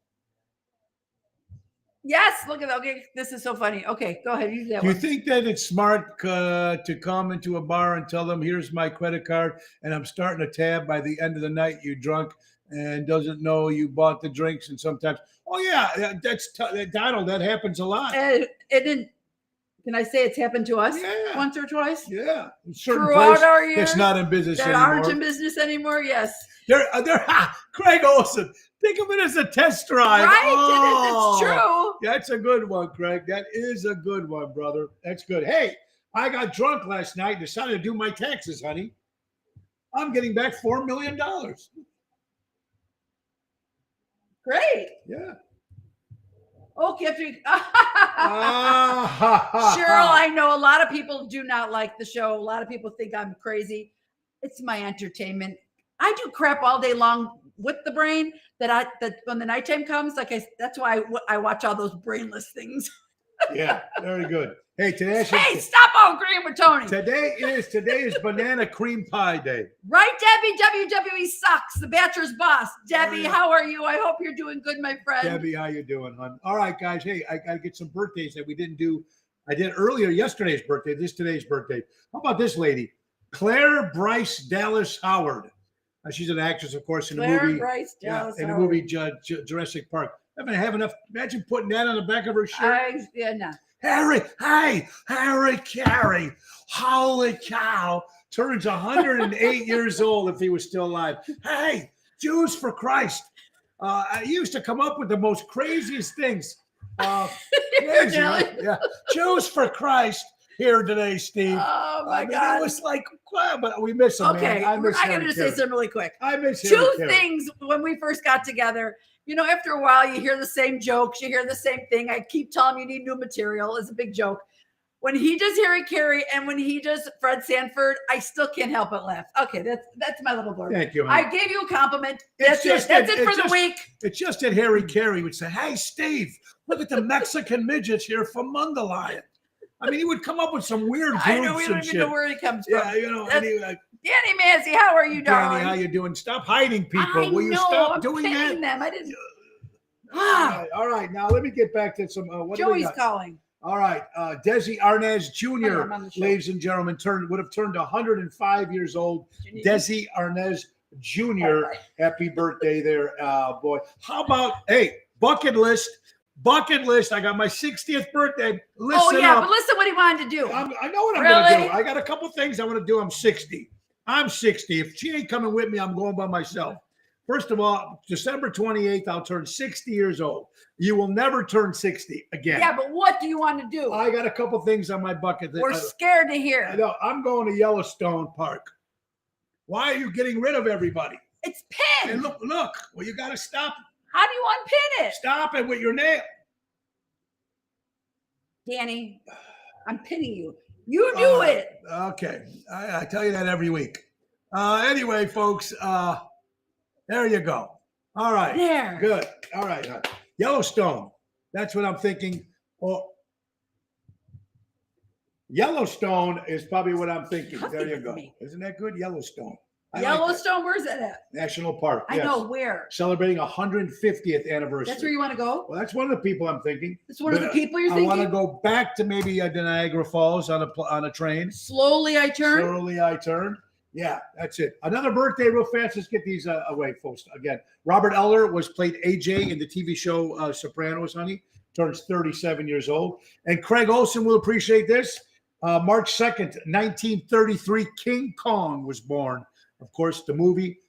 Yes, look at that. Okay, this is so funny. Okay, go ahead. You do that Do you one. think that it's smart to come into a bar and tell them, "Here's my credit card, and I'm starting a tab. By the end of the night, you're drunk and doesn't know you bought the drinks." And sometimes, oh yeah, that's Donald. That happens a lot. It didn't. Can I say it's happened to us Yeah. once or twice? Yeah, certain Throughout place our years that's not in business that anymore. aren't in business anymore. Yes. They're Craig Olson. Think of it as a test drive. Right? Oh, It's true. That's a good one, Craig. That is a good one, brother. That's good. Hey, I got drunk last night. Decided to do my taxes, honey. I'm getting back $4 million. Great. Yeah. Okay. Ah, Cheryl, I know a lot of people do not like the show. A lot of people think I'm crazy. It's my entertainment. I do crap all day long with the brain that when the nighttime comes, that's why I watch all those brainless things. Yeah, very good. Hey, today stop agreeing with Tony. Today is Banana Cream Pie Day. Right, Debbie? WWE sucks. The Bachelor's boss. Debbie, how are you? I hope you're doing good, my friend. Debbie, how you doing, hon? All right, guys. Hey, I got to get some birthdays that we didn't do. I did earlier yesterday's birthday. Today's birthday. How about this lady? Claire Bryce Dallas Howard. She's an actress, of course, in the movie. Bryce Dallas in the Howard. movie Jurassic Park. I mean, I have enough. Imagine putting that on the back of her shirt. No. Harry Carey, holy cow, turns 108 years old if he was still alive. Hey, Jews for Christ. I used to come up with the most craziest things. Crazy, right? Yeah. Jews for Christ here today, Steve. Oh, my God. It was like, wow, but we miss him, okay, man. I got to say something really quick. I miss Two things when we first got together. You know, after a while, you hear the same jokes. You hear the same thing. I keep telling you need new material. It's a big joke. When he does Harry Carey and when he does Fred Sanford, I still can't help but laugh. Okay, that's my little blurb. Thank you, honey. I gave you a compliment. That's it for the week. It's just that Harry Carey would say, hey, Steve, look at the Mexican midgets here from Mundelein. I mean, he would come up with some weird groups I know, we don't and even know where he comes from. Yeah, you know, Danny Manzi, how are you, darling? Danny, how you doing? Stop hiding people. Will you stop doing that? Them. I didn't. All right. Now let me get back to some. What Joey's calling. All right, Desi Arnaz Jr., ladies and gentlemen, would have turned 105 years old. Desi Arnaz Jr., happy birthday there, boy. How about, hey, bucket list. I got my 60th birthday. Listen up. But listen what he wanted to do. I know what I'm going to do. I got a couple things I want to do. I'm 60. If she ain't coming with me, I'm going by myself. First of all, December 28th, I'll turn 60 years old. You will never turn 60 again. Yeah, but what do you want to do? I got a couple things on my bucket list. We're scared to hear. I know. I'm going to Yellowstone Park. Why are you getting rid of everybody? It's pinned. And look. Well, you got to stop. How do you unpin it? Stop it with your nail. Danny, I'm pinning you. You do it. Okay. I tell you that every week. Anyway, folks, there you go. All right. There. Good. All right. Yellowstone. That's what I'm thinking. Well, Yellowstone is probably what I'm thinking. There you go. Isn't that good? Yellowstone. Yellowstone, where's that at? National Park. I know, where? Celebrating 150th anniversary. That's where you want to go? Well, that's one of the people I'm thinking. That's one of the people you're thinking? I want to go back to maybe the Niagara Falls on a train. Slowly I turn. Yeah, that's it. Another birthday real fast. Let's get these away, folks. Again, Robert Eller played AJ in the TV show Sopranos, honey. Turns 37 years old. And Craig Olson will appreciate this. March 2nd, 1933, King Kong was born. Of course, the movie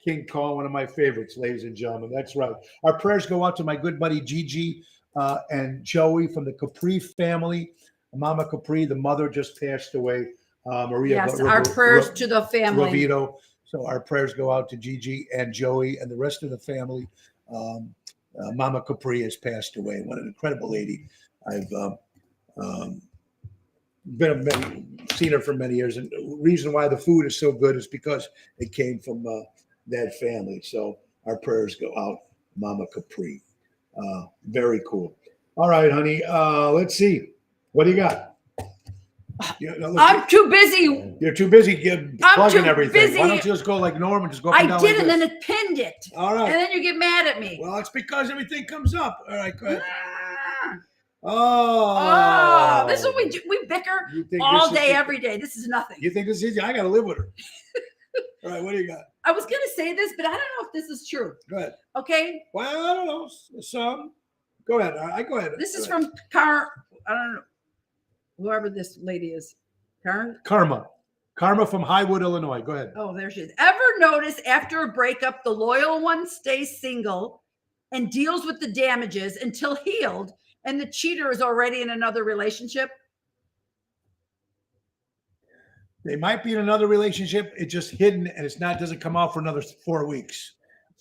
King Kong, one of my favorites, ladies and gentlemen. That's right. Our prayers go out to my good buddy Gigi and Joey from the Capri family. Mama Capri, the mother, just passed away. Maria. Yes, our prayers to the family. Rovito. So our prayers go out to Gigi and Joey and the rest of the family. Mama Capri has passed away. What an incredible lady. I've seen her for many years. And the reason why the food is so good is because it came from that family. So our prayers go out, Mama Capri. Very cool. All right, honey. Let's see. What do you got? I'm too busy. You're too busy plugging everything. Busy. Why don't you just go like Norman? Just go. I did, and then it pinned it. All right. And then you get mad at me. Well, it's because everything comes up. All right, go ahead. This is what we do. We bicker all day, every day. This is nothing. You think this is easy? I got to live with her. All right, what do you got? I was going to say this, but I don't know if this is true. Go ahead. Okay. Well, I don't know. Some. Go ahead. Go ahead. This is from I don't know. Whoever this lady is. Karma from Highwood, Illinois. Go ahead. Oh, there she is. Ever notice after a breakup, the loyal one stays single and deals with the damages until healed, and the cheater is already in another relationship? They might be in another relationship. It's just hidden, and doesn't come out for another 4 weeks.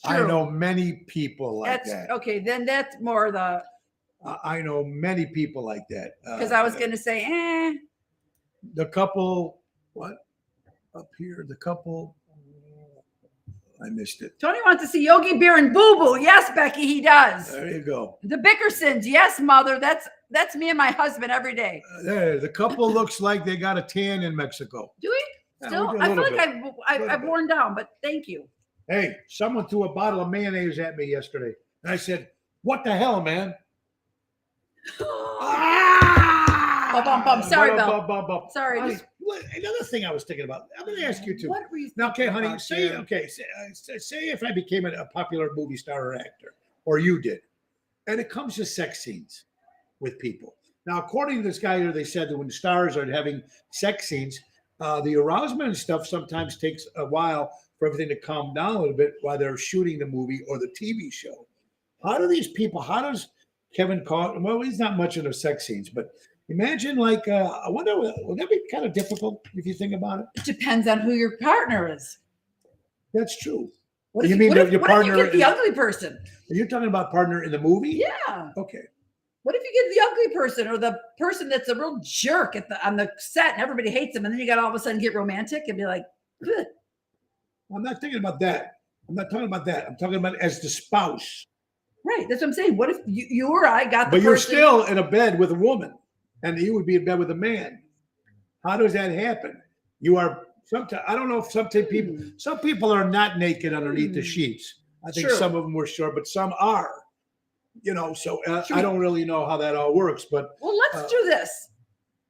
True. I know many people like that. Okay, then that's more the. I know many people like that. Because I was going to say, The couple, what? Up here, the couple. I missed it. Tony wants to see Yogi Bear and Boo Boo. Yes, Becky, he does. There you go. The Bickersons. Yes, Mother. That's me and my husband every day. There, the couple looks like they got a tan in Mexico. Do we? Still? We do I feel bit. like I've worn down, but thank you. Hey, someone threw a bottle of mayonnaise at me yesterday. And I said, what the hell, man? Sorry, Bill. Sorry. Honey, another thing I was thinking about. I'm going to ask you too. What were you Now, okay, honey, about, say dear? say if I became a popular movie star or actor, or you did, and it comes to sex scenes with people. Now, according to this guy here, they said that when stars are having sex scenes, the arousement and stuff sometimes takes a while for everything to calm down a little bit while they're shooting the movie or the TV show. How does Kevin Costner, well, he's not much into sex scenes, but imagine I wonder, would that be kind of difficult if you think about it? It depends on who your partner is. That's true. What if You mean your what partner if you get the is- ugly person? Are you talking about partner in the movie? Yeah. Okay. What if you get the ugly person or the person that's a real jerk on the set and everybody hates him, and then you got all of a sudden get romantic and be like, "Ugh." I'm not thinking about that. I'm not talking about that. I'm talking about as the spouse. Right? That's what I'm saying. What if you or I got the But you're person- still in a bed with a woman, and you would be in bed with a man. How does that happen? You are sometimes. I don't know if some people are not naked underneath the sheets. I think True. some of them were sure, but some are. So True. I don't really know how that all works, but Well, let's do this.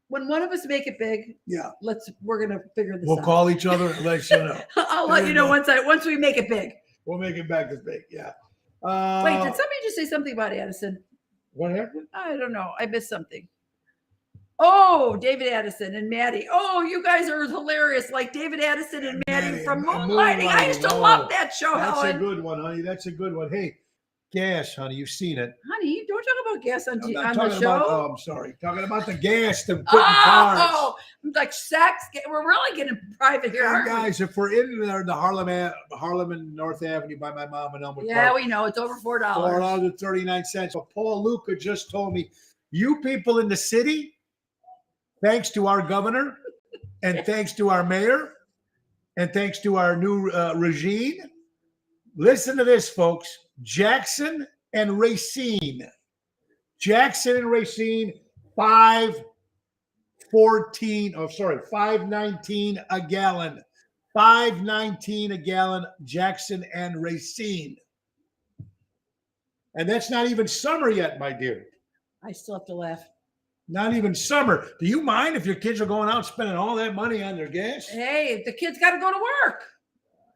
When one of us make it big, yeah, we're gonna figure this we'll out. call each other and let you know. I'll let you know once we make it big. We'll make it back as big. Yeah. Wait, did somebody just say something about Addison? What happened? I don't know. I missed something. Oh, David Addison and Maddie. Oh, you guys are hilarious. Like David Addison and Maddie from Moonlighting. I used to love that show, That's Helen. a good one, honey. That's a good one. Hey, Gas, honey, you've seen it. Honey, don't talk about gas on I'm not the talking show. about, I'm sorry. Talking about the gas, them putting cars. Oh, like sex. We're really getting private here, Hey, aren't we? guys, if we're in there, the Harlem and North Avenue by my mom and Elmwood Yeah, Park, we know. It's over $4. $4.39. But Paul Luca just told me, you people in the city, thanks to our governor and thanks to our mayor and thanks to our new regime, listen to this, folks. Jackson and Racine. 5.19 a gallon. 5.19 a gallon, Jackson and Racine. And that's not even summer yet, my dear. I still have to laugh. Not even summer. Do you mind if your kids are going out spending all that money on their gas? Hey, the kids got to go to work.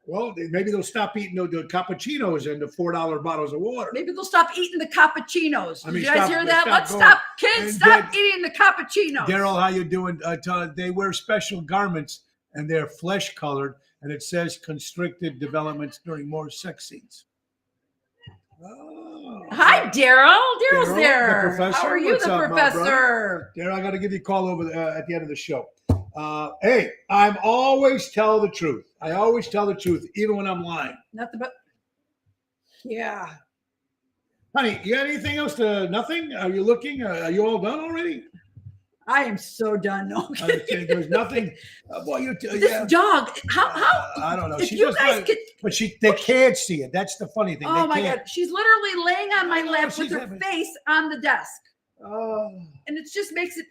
Well, maybe they'll stop eating the cappuccinos and the $4 bottles of water. Maybe they'll stop eating the cappuccinos. I mean, Did you guys stop- hear that? stop Let's going- stop. Kids, and stop get- eating the cappuccinos. Daryl, how you doing? They wear special garments and they're flesh colored, and it says constricted developments during more sex scenes. Oh. Hi, Daryl. Daryl's Daryl, there. the professor. How are you, What's the up, my professor? Daryl, I got to give you a call over at the end of the show. Hey, I'm always tell the truth. I always tell the truth, even when I'm lying. Nothing but. Yeah. Honey, you got anything else to nothing? Are you looking? Are you all done already? I am so done. No. Okay, there's nothing. This dog. How? I don't know. If She you just guys like- could. but they can't see it. That's the funny thing. Oh They my can't. God. She's literally laying on my I know, lap with she's her having- face on the desk. Oh, And it just makes it.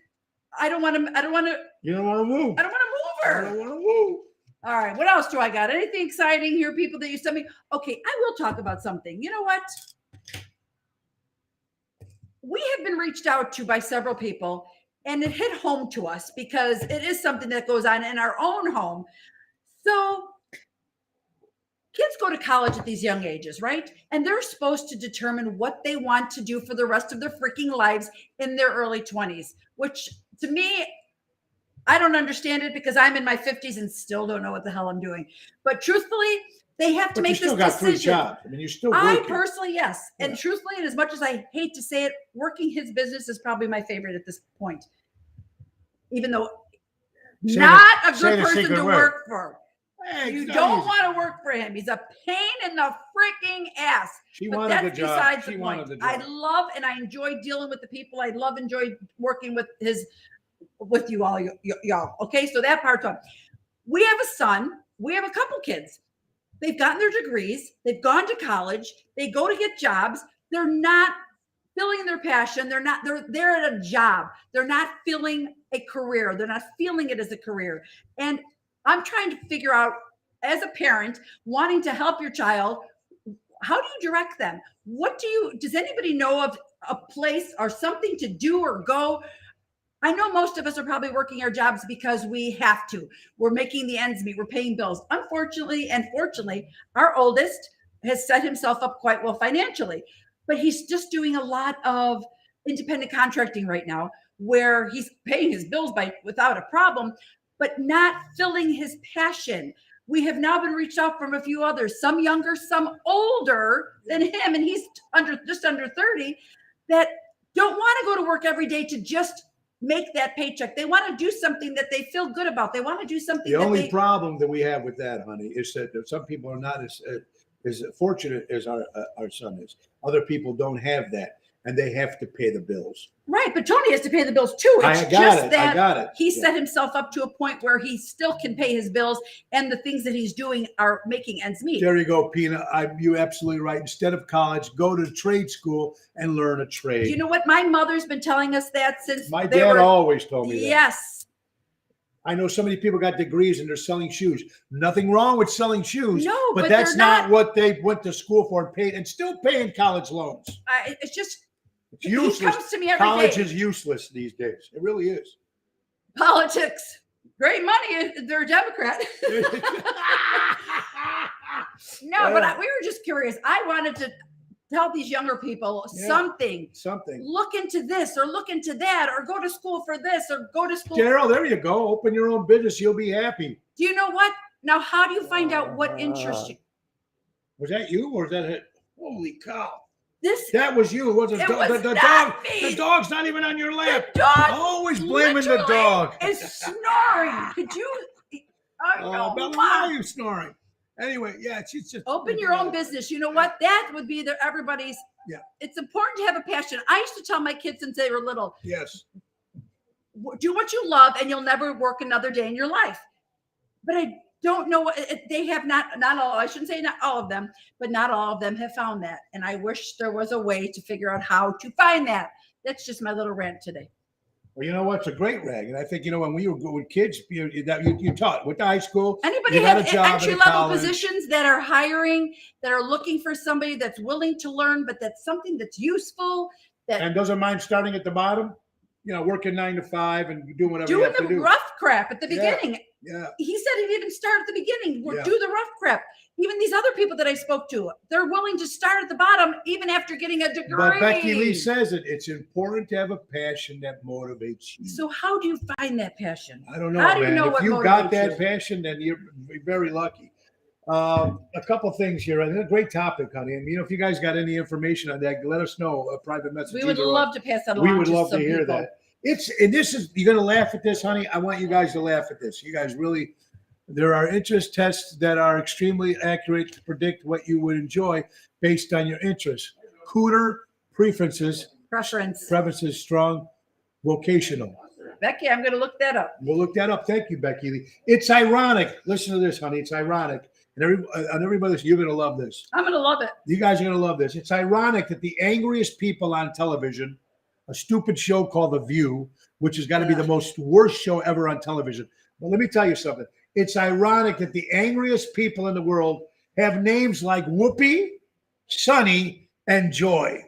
I don't want to. you don't want to move. I don't want to move I her. don't want to move. All right. What else do I got? Anything exciting here, people that you sent me? Okay. I will talk about something. You know what? We have been reached out to by several people, and it hit home to us because it is something that goes on in our own home. So kids go to college at these young ages, right? And they're supposed to determine what they want to do for the rest of their freaking lives in their early 20s, which to me, I don't understand it because I'm in my 50s and still don't know what the hell I'm doing. But truthfully, they have to But you make still this got 3 decision. jobs. I mean, you're still I working. personally, yes. And Yeah. truthfully, and as much as I hate to say it, working his business is probably my favorite at this point. Even though Say not the- a say good the person secret to word. work for. Hey, You it's not don't easy. want to work for him. He's a pain in the freaking ass. She But wanted that's the job. besides She the wanted point. the I job. love and I enjoy dealing with the people. I enjoy working with you all, y'all. Okay, so that part's on. We have a son. We have a couple kids. they've gotten their degrees, they've gone to college, they go to get jobs. They're not feeling their passion. They're at a job. They're not feeling a career. They're not feeling it as a career. And I'm trying to figure out, as a parent wanting to help your child, how do you direct them? Does anybody know of a place or something to do or go? I know most of us are probably working our jobs because we have to. We're making the ends meet. We're paying bills. Unfortunately and fortunately, our oldest has set himself up quite well financially, but he's just doing a lot of independent contracting right now, where he's paying his bills without a problem, but not filling his passion. We have now been reached out from a few others, some younger, some older than him, and he's just under 30, that don't want to go to work every day to just make that paycheck. They want to do something that they feel good about. They want to do something. The only problem that we have with that, honey, is that some people are not as fortunate as our son is. Other people don't have that, and they have to pay the bills. Right, but Tony has to pay the bills too. I got it. He set himself up to a point where he still can pay his bills, and the things that he's doing are making ends meet. There you go, Pina. You're absolutely right. Instead of college, go to trade school and learn a trade. You know what? My mother's been telling us that since my dad always told me that. Yes. I know so many people got degrees and they're selling shoes. Nothing wrong with selling shoes. No, but that's not what they went to school for and paid, and still paying college loans. It's just. It's useless. He comes to me every College day. is useless these days. It really is. Politics, great money. They're a Democrat. No, but we were just curious. I wanted to tell these younger people something. Look into this or look into that or go to school for this or go to school. Daryl, there you go. Open your own business. You'll be happy. Do you know what? Now, how do you find out what interests you? Was that you or was that it? Holy cow. That was you. The dog's not even on your lap. The dog always blaming the dog. Is snoring. Could you? Bella, why are you snoring? Anyway, she's just open your own business. You know what? That would be everybody's. Yeah. It's important to have a passion. I used to tell my kids since they were little. Yes. Do what you love, and you'll never work another day in your life. But I don't know what they have not all. I shouldn't say not all of them, but not all of them have found that. And I wish there was a way to figure out how to find that. That's just my little rant today. Well, you know what? It's a great rag. And I think, when we were with kids, you taught with the high school. Anybody have entry-level positions that are hiring, that are looking for somebody that's willing to learn, but that's something that's useful. And doesn't mind starting at the bottom, working 9 to 5 and doing whatever you have to do. Doing the rough crap at the beginning. Yeah. He said he'd even start at the beginning. Yeah. Do the rough crap. Even these other people that I spoke to, they're willing to start at the bottom even after getting a degree. But Becky Lee says it's important to have a passion that motivates you. So how do you find that passion? I don't know, how do man. you know if you got that passion, then you're very lucky. A couple things here. A great topic, honey. And if you guys got any information on that, let us know. A private message. We would love to pass that along. We would love to hear people. that. You're gonna laugh at this, honey. I want you guys to laugh at this. You guys really. There are interest tests that are extremely accurate to predict what you would enjoy based on your interests. Cooter preferences, strong, vocational. Becky, I'm going to look that up. We'll look that up. Thank you, Becky Lee. It's ironic. Listen to this, honey. It's ironic. And everybody, you're going to love this. I'm going to love it. You guys are going to love this. It's ironic that the angriest people on television, a stupid show called The View, which has got to be the most worst show ever on television. But let me tell you something. It's ironic that the angriest people in the world have names like Whoopi, Sunny, and Joy.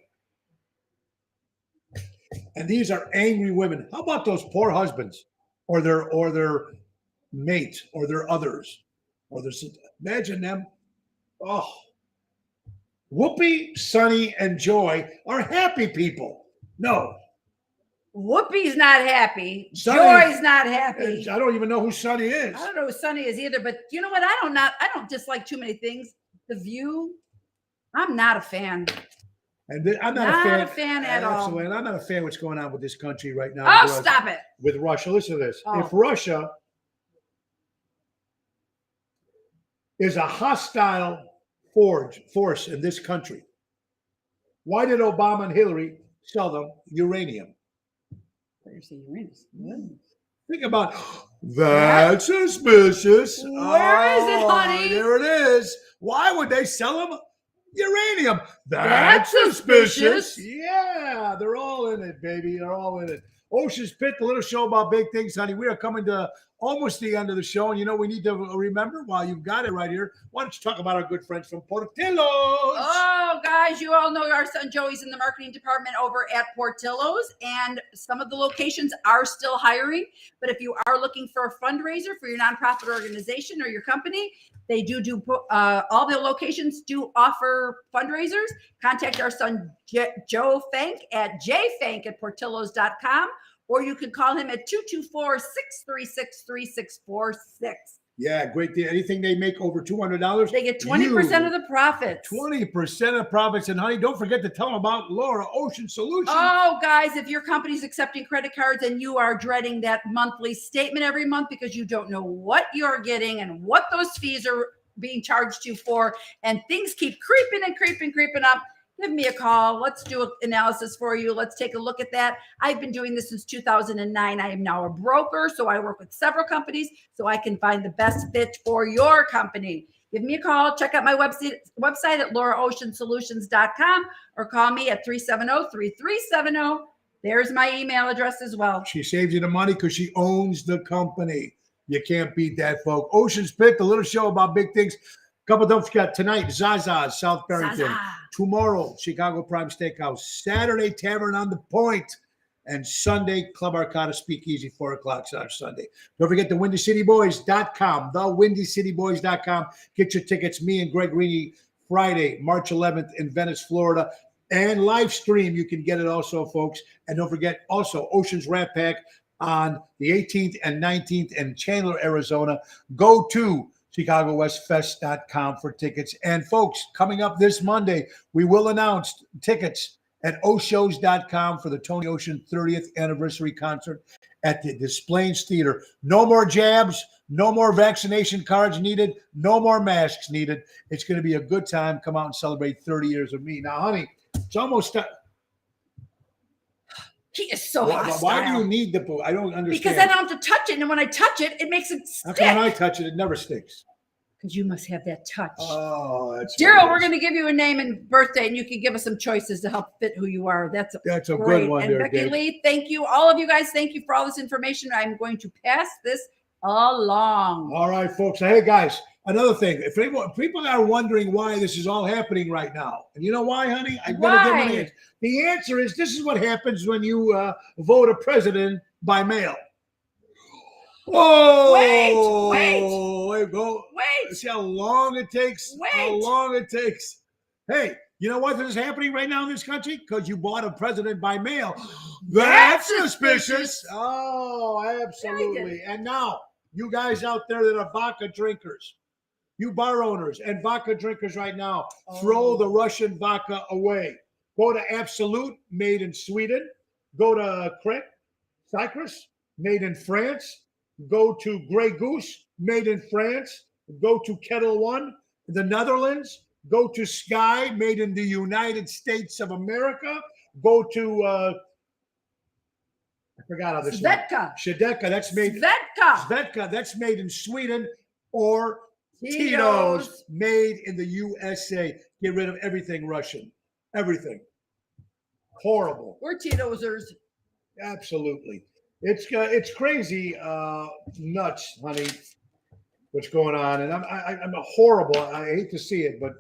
And these are angry women. How about those poor husbands or their mate or their others? Imagine them. Oh. Whoopi, Sunny, and Joy are happy people. No. Whoopi's not happy. Joy's not happy. I don't even know who Sunny is. I don't know who Sunny is either. But you know what? I don't dislike too many things. The View, I'm not a fan. And I'm not a fan at all. Absolutely. And I'm not a fan of what's going on with this country right now. Oh, stop it. With Russia. Listen to this. Oh. If Russia is a hostile force in this country, why did Obama and Hillary sell them uranium? Think about that's suspicious. Where is it, honey? There it is. Why would they sell them uranium? That's suspicious. Yeah, they're all in it, baby. They're all in it. Ocean's Pit, the little show about big things, honey. We are coming to almost the end of the show. And you know, we need to remember while you've got it right here. Why don't you talk about our good friends from Portillo's? Oh, guys, you all know our son Joey's in the marketing department over at Portillo's, and some of the locations are still hiring. But if you are looking for a fundraiser for your nonprofit organization or your company, they do all the locations do offer fundraisers. Contact our son Joe Fank at jfank@portillos.com, or you can call him at 224-636-3646. Yeah, great deal. Anything they make over $200, they get 20% of the profits. 20% of profits. And honey, don't forget to tell them about Laura Ocean Solutions. Oh, guys, if your company's accepting credit cards and you are dreading that monthly statement every month because you don't know what you're getting and what those fees are being charged you for, and things keep creeping up, give me a call. Let's do an analysis for you. Let's take a look at that. I've been doing this since 2009. I am now a broker, so I work with several companies so I can find the best fit for your company. Give me a call. Check out my website at lauraoceansolutions.com or call me at 370-3370. There's my email address as well. She saves you the money because she owns the company. You can't beat that, folks. Ocean's Pit, the little show about big things. Couple, don't forget, tonight, Zaza's, South Barrington. Zaza. Tomorrow, Chicago Prime Steakhouse. Saturday, Tavern on the Point. And Sunday, Club Arcata Speakeasy, 4 o'clock Sunday. Don't forget the WindyCityBoys.com, thewindycityboys.com. Get your tickets. Me and Greg Reedy, Friday, March 11th in Venice, Florida. And live stream, you can get it also, folks. And don't forget, also, Ocean's Rat Pack on the 18th and 19th in Chandler, Arizona. Go to ChicagoWestFest.com for tickets. And folks, coming up this Monday, we will announce tickets at Oshows.com for the Tony Ocean 30th anniversary concert at the Des Plaines Theater. No more jabs, no more vaccination cards needed, no more masks needed. It's going to be a good time. Come out and celebrate 30 years of me. Now, honey, it's almost time. He is so hostile. Why do you need the boo? I don't understand. Because I don't have to touch it, and when I touch it, it makes it stick. How come when I touch it, it never sticks? Because you must have that touch. Oh, that's Daryl, we're going to give you a name and birthday, and you can give us some choices to help fit who you are. That's a great. good one. And there, Becky Dave. Lee, thank you. All of you guys, thank you for all this information. I'm going to pass this along. All right, folks. Hey, guys, another thing. If people are wondering why this is all happening right now, and you know why, honey? I'm going to give them an answer. The answer is this is what happens when you vote a president by mail. Oh, wait. See how long it takes? How long it takes. Hey, you know what is happening right now in this country? Because you bought a president by mail. That's suspicious. Oh, absolutely. And now, you guys out there that are vodka drinkers, you bar owners and vodka drinkers right now, throw the Russian vodka away. Go to Absolute, made in Sweden. Go to Cyprus, made in France. Go to Grey Goose, made in France. Go to Kettle One, the Netherlands. Go to Sky, made in the United States of America. Go to, I forgot how this Svedka, that's made Svedka, that's made in Sweden. Or Tito's, made in the USA. Get rid of everything Russian. Everything. Horrible. We're Tito'sers. Absolutely. It's crazy, nuts, honey. What's going on? And I'm a horrible. I hate to see it, but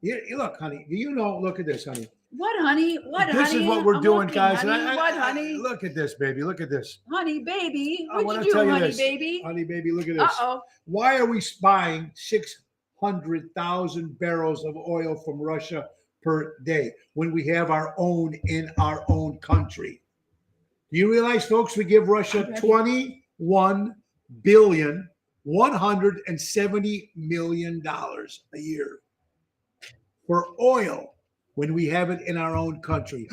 you look, honey. Do you know? Look at this, honey. What, honey? This is what we're doing, guys. Honey. What, honey? Look at this, baby. Look at this. Honey, baby. I What you do, honey, this. baby? Honey, baby, look at this. Uh-oh. Why are we buying 600,000 barrels of oil from Russia per day when we have our own in our own country? Do you realize, folks, we give Russia $21,170,000,000 a year for oil when we have it in our own country?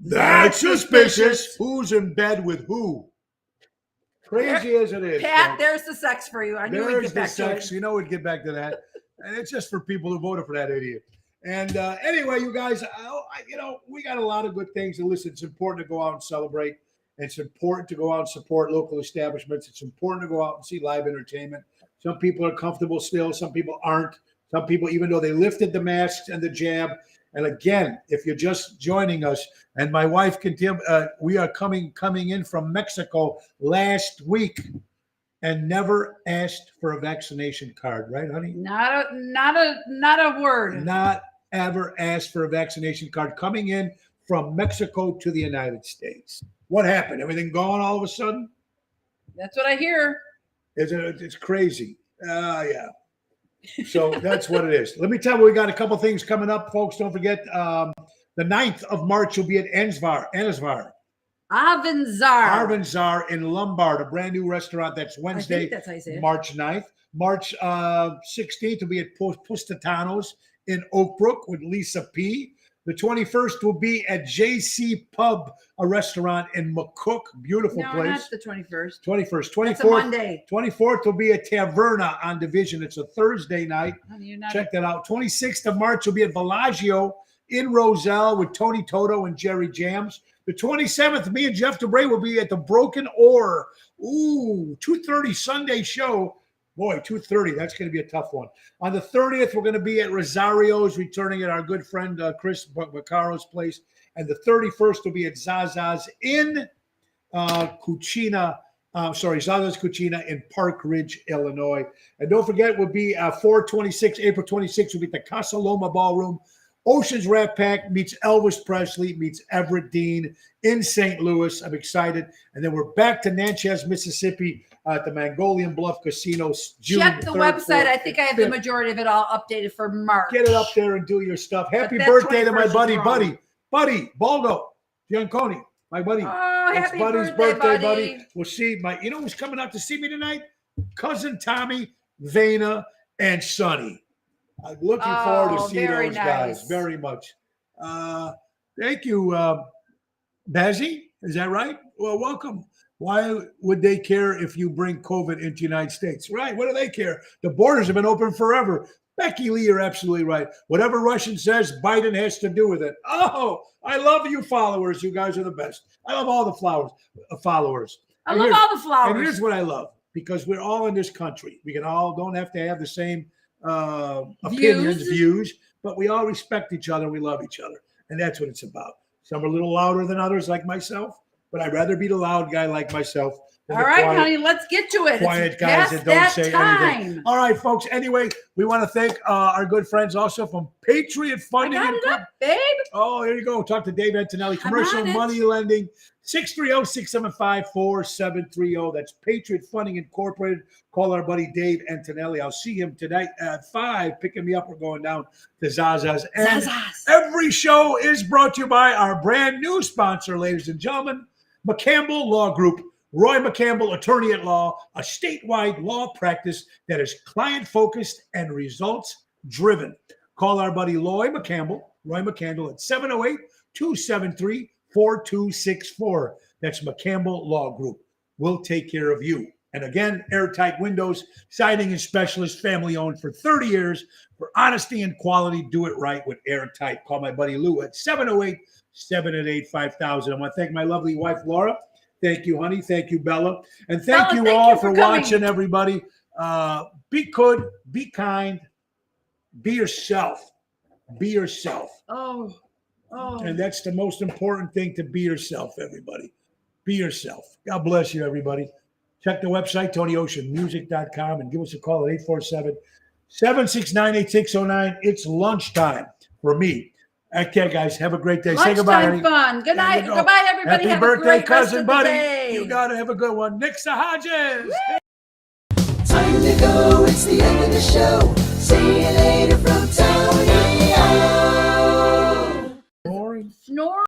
That's suspicious. Who's in bed with who? Crazy as it is, Pat, folks. There's the sex for you. I knew we'd get back to it. You know we'd get back to that. And it's just for people who voted for that idiot. And anyway, you guys, we got a lot of good things. And listen, it's important to go out and celebrate. It's important to go out and support local establishments. It's important to go out and see live entertainment. Some people are comfortable still. Some people aren't. Some people, even though they lifted the masks and the jab. And again, if you're just joining us, and my wife can tell, we are coming in from Mexico last week and never asked for a vaccination card, right, honey? Not a word. Not ever asked for a vaccination card coming in from Mexico to the United States. What happened? Everything gone all of a sudden? That's what I hear. It's crazy. Yeah. So that's what it is. Let me tell you, we got a couple things coming up, folks. Don't forget, the 9th of March will be at Avanzar in Lombard, a brand new restaurant. That's Wednesday, I think that's how you say it. March 9th. March 16th will be at Pustatanos in Oak Brook with Lisa P. The 21st will be at JC Pub, a restaurant in McCook. Beautiful place. No, not the 21st. 21st. 24th. That's a Monday. 24th will be at Taverna on Division. It's a Thursday night. Check that out. 26th of March will be at Bellagio in Roselle with Tony Toto and Jerry Jams. The 27th, me and Jeff Dubray will be at the Broken Oar. Ooh, 2:30 Sunday show. Boy, 2:30. That's going to be a tough one. On the 30th, we're going to be at Rosario's, returning at our good friend Chris Baccaro's place. And the 31st will be at Zaza's in Zaza's Cucina in Park Ridge, Illinois. And don't forget, we'll be April 26th, will be at the Casa Loma Ballroom. Ocean's Rat Pack meets Elvis Presley, meets Everett Dean in St. Louis. I'm excited. And then we're back to Natchez, Mississippi at the Mongolian Bluff Casino. Check the website. I think I have the majority of it all updated for March. Get it up there and do your stuff. Happy birthday to my buddy Baldo Gianconi, my buddy. Oh, it's happy Buddy's birthday, buddy. We'll see who's coming out to see me tonight? Cousin Tommy, Vena, and Sonny. I'm looking forward to see those guys very much. Thank you, Bazzy. Is that right? Well, welcome. Why would they care if you bring COVID into the United States? Right. What do they care? The borders have been open forever. Becky Lee, you're absolutely right. Whatever Russian says, Biden has to do with it. Oh, I love you followers. You guys are the best. I love all the followers. I love all the flowers. And here's what I love, because we're all in this country. We don't have to have the same opinions, views, but we all respect each other. We love each other. And that's what it's about. Some are a little louder than others, like myself, but I'd rather be the loud guy like myself. All right, honey, let's get to it. Quiet guys that don't say anything. All right, folks. Anyway, we want to thank our good friends also from Patriot Funding. I got it up, babe. Oh, here you go. Talk to Dave Antonelli, Commercial Money Lending, 630-675-4730. That's Patriot Funding Incorporated. Call our buddy Dave Antonelli. I'll see him tonight at 5, picking me up. We're going down to Zaza's. And every show is brought to you by our brand new sponsor, ladies and gentlemen, McCampbell Law Group. Roy McCampbell, attorney at law, a statewide law practice that is client-focused and results-driven. Call our buddy Roy McCampbell at 708-273-4264. That's McCampbell Law Group. We'll take care of you. And again, Airtight Windows, siding and specialist, family-owned for 30 years. For honesty and quality, do it right with Airtight. Call my buddy Lou at 708-788-5000. I want to thank my lovely wife, Laura. Thank you, honey. Thank you, Bella. And thank you all for watching, everybody. Be good, be kind, be yourself. Be yourself. Oh. And that's the most important thing, to be yourself, everybody. Be yourself. God bless you, everybody. Check the website, TonyOceanMusic.com, and give us a call at 847-769-8609. It's lunchtime for me. Okay, guys, have a great day. Say goodbye, honey. Fun. Good night. Goodbye, everybody. Happy have birthday, a great cousin, buddy. Day. You got to have a good one. Nick Sahajas. Time to go. It's the end of the show. See you later from Tony O. Snoring.